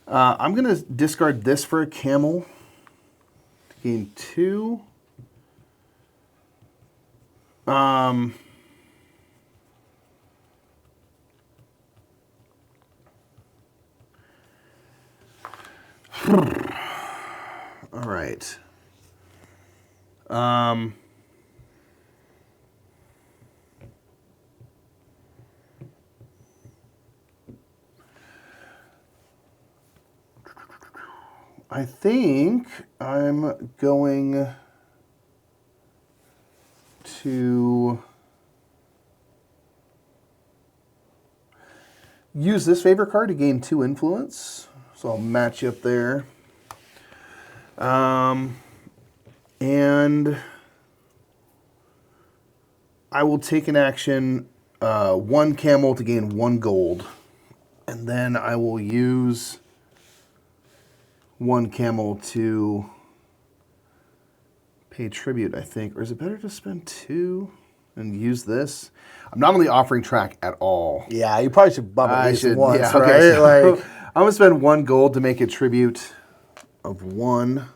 I'm going to discard this for a camel to gain 2. All right. I think I'm going to... use this favor card to gain 2 influence. So I'll match you up there. And I will take an action, 1 camel to gain 1 gold. And then I will use 1 camel to pay tribute, I think. Or is it better to spend 2 and use this? I'm not on the offering track at all. Yeah, you probably should bump at least once, yeah, right? Okay, so Like, I'm going to spend 1 gold to make a tribute of 1,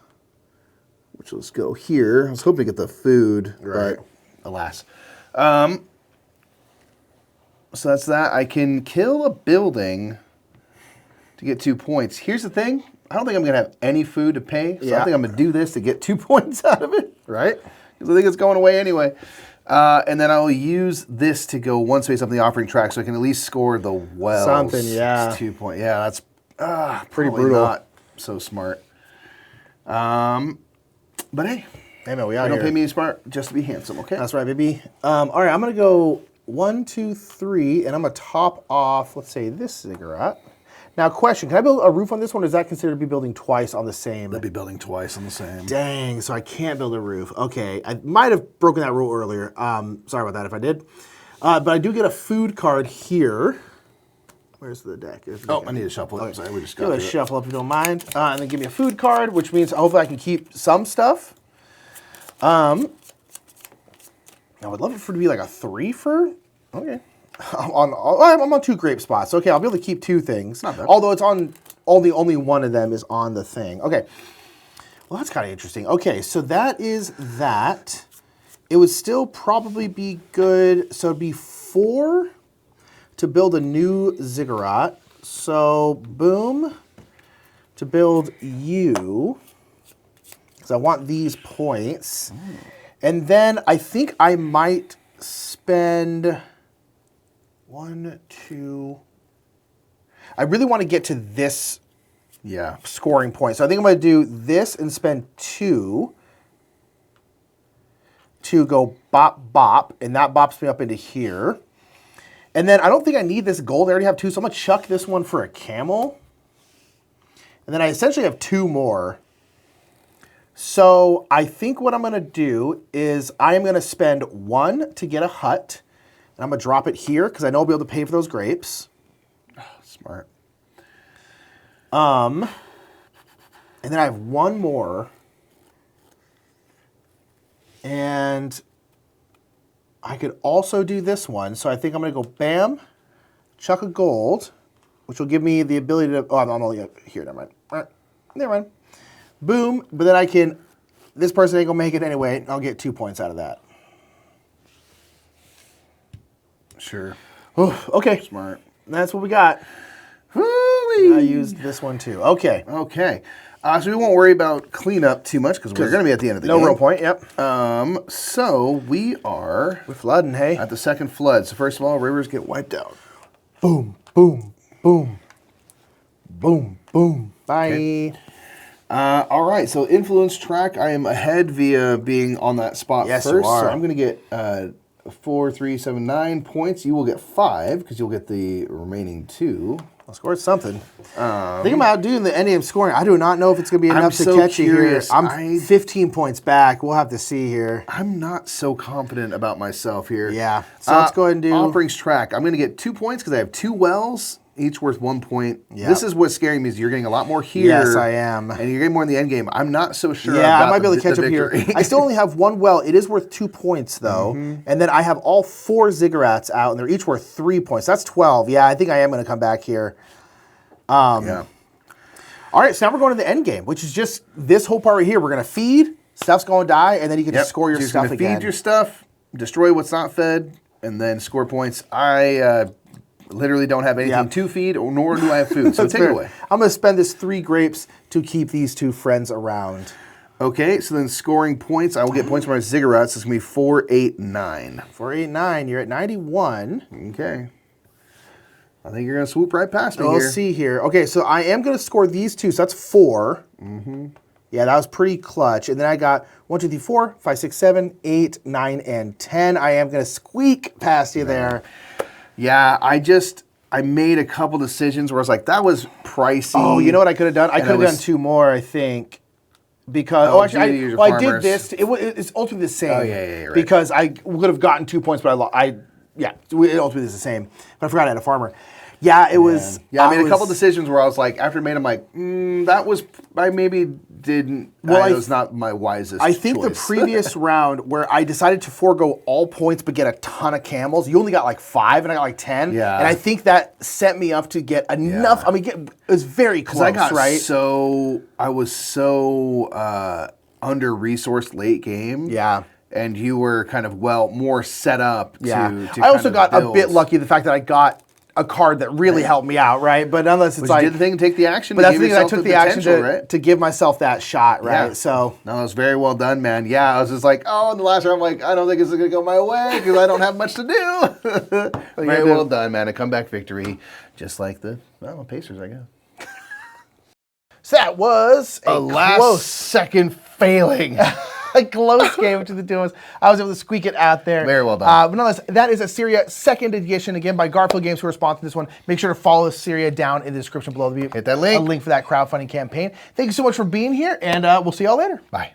which let's go here. I was hoping to get the food, right. but alas. So that's that. I can kill a building to get 2 points. Here's the thing. I don't think I'm going to have any food to pay, so I think I'm going to do this to get 2 points out of it. Right? Because I think it's going away anyway. And then I'll use this to go 1 space up the offering track so I can at least score the wells. Something, yeah. It's 2 points. Yeah, that's pretty probably brutal. not so smart. But hey, man, we you out don't here. pay me smart just to be handsome, okay? That's right, baby. All right, I'm going to go 1, 2, 3, and I'm going to top off, let's say, this ziggurat. Now, question, can I build a roof on this one, or is that considered to be building twice on the same? They'll be building twice on the same. Dang, so I can't build a roof. Okay, I might have broken that rule earlier. Sorry about that if I did. But I do get a food card here. Where's the deck? I need to shuffle it. Okay. Sorry, we just Do got a to it. shuffle if you don't mind. And then give me a food card, which means hopefully I can keep some stuff. I would love it for it to be like a 3 for. Okay. I'm on 2 grape spots. Okay, I'll be able to keep 2 things. Not bad. Although it's on only one of them is on the thing. Okay. Well, that's kind of interesting. Okay, so that is that. It would still probably be good. So it'd be 4 to build a new ziggurat. So boom, to build you, because I want these points. And then I think I might spend 1, 2. I really want to get to this scoring point. So I think I'm going to do this and spend 2 to go bop, bop. And that bops me up into here. And then I don't think I need this gold. I already have 2. So I'm going to chuck this one for a camel. And then I essentially have 2 more. So I think what I'm going to do is I am going to spend 1 to get a hut. And I'm going to drop it here because I know I'll be able to pay for those grapes. Oh, smart. And then I have 1 more. And I could also do this one. So I think I'm going to go bam, chuck a gold, which will give me the ability to, I'm only here, never mind. All right, never mind. Boom, but then I can, this person ain't going to make it anyway, and I'll get 2 points out of that. Sure. Okay. Smart. That's what we got. Hoo-wee. I used this one too. Okay. Okay. So we won't worry about cleanup too much because we're going to be at the end of the game. No real point, yep. So we are We're flooding, hey? at the second flood. So first of all, rivers get wiped out. Boom, boom, boom. Boom, boom. Bye. Okay. All right, so influence track, I am ahead via being on that spot Yes, first. you are. So I'm going to get 4, 3, 7, 9 points. You will get 5 because you'll get the remaining 2. I'll score something. I think I'm outdoing the endgame scoring. I do not know if it's going to be enough to so catch you here. curious. I'm 15 points back. We'll have to see here. I'm not so confident about myself here. Yeah. So let's go ahead and do... Offerings track. I'm going to get 2 points because I have 2 wells, each worth 1 point. Yeah. This is what's scaring me is you're getting a lot more here. Yes, I am. And you're getting more in the end game. I'm not so sure. Yeah, about I might be able to catch the up here. victory. I still only have 1 well. It is worth 2 points, though. And then I have all 4 ziggurats out, and they're each worth 3 points. That's 12. Yeah, I think I am going to come back here. Yeah. All right, so now we're going to the end game, which is just this whole part right here. We're going to feed, stuff's going to die, and then you can just score your So stuff you're again. feed your stuff, destroy what's not fed, and then score points. I literally don't have anything to feed, nor do I have food, so take it away. I'm going to spend this 3 grapes to keep these 2 friends around. Okay, so then scoring points, I will get points for my ziggurats. It's going to be 4, 8, 9. 4, 8, 9. You're at 91. Okay. I think you're going to swoop right past me We'll here. see here. Okay, so I am going to score these 2, so that's 4. Yeah, that was pretty clutch. And then I got 1, 2, 3, 4, 5, 6, 7, 8, 9, and 10. I am going to squeak past you there. Yeah, I made a couple decisions where I was like, that was pricey. Oh, you know what I could have done? I could have done 2 more, I think. Because actually, I did this. It's ultimately the same. Oh yeah, right. Because I would have gotten 2 points, but it ultimately is the same. But I forgot I had a farmer. Yeah, it was. Yeah, I made a couple decisions where I was like, after I made them, like, that was, I maybe didn't. Well, it was not my wisest. I think the previous round where I decided to forego all points but get a ton of camels, you only got like 5 and I got like 10. Yeah. And I think that set me up to get enough. I mean, it was very close, I got right? I was so under resourced late game. Yeah. And you were kind of more set up to I also got a bit lucky the fact that I got a card that really helped me out, right? But nonetheless, it's like... you did the thing and take the action. But that's the thing, I took the action to give myself that shot, right? Yeah. So... No, that was very well done, man. Yeah, I was just like, in the last round, I'm like, I don't think it's going to go my way because I don't have much to do. Very well done, man. A comeback victory, just like the Pacers, I guess. So that was a last second failing. A close game between the two of us. I was able to squeak it out there. Very well done. But nonetheless, that is Assyria 2nd edition, again, by Garfield Games, who are sponsoring this one. Make sure to follow Assyria down in the description below. Hit that link. A link for that crowdfunding campaign. Thank you so much for being here, and we'll see y'all later. Bye.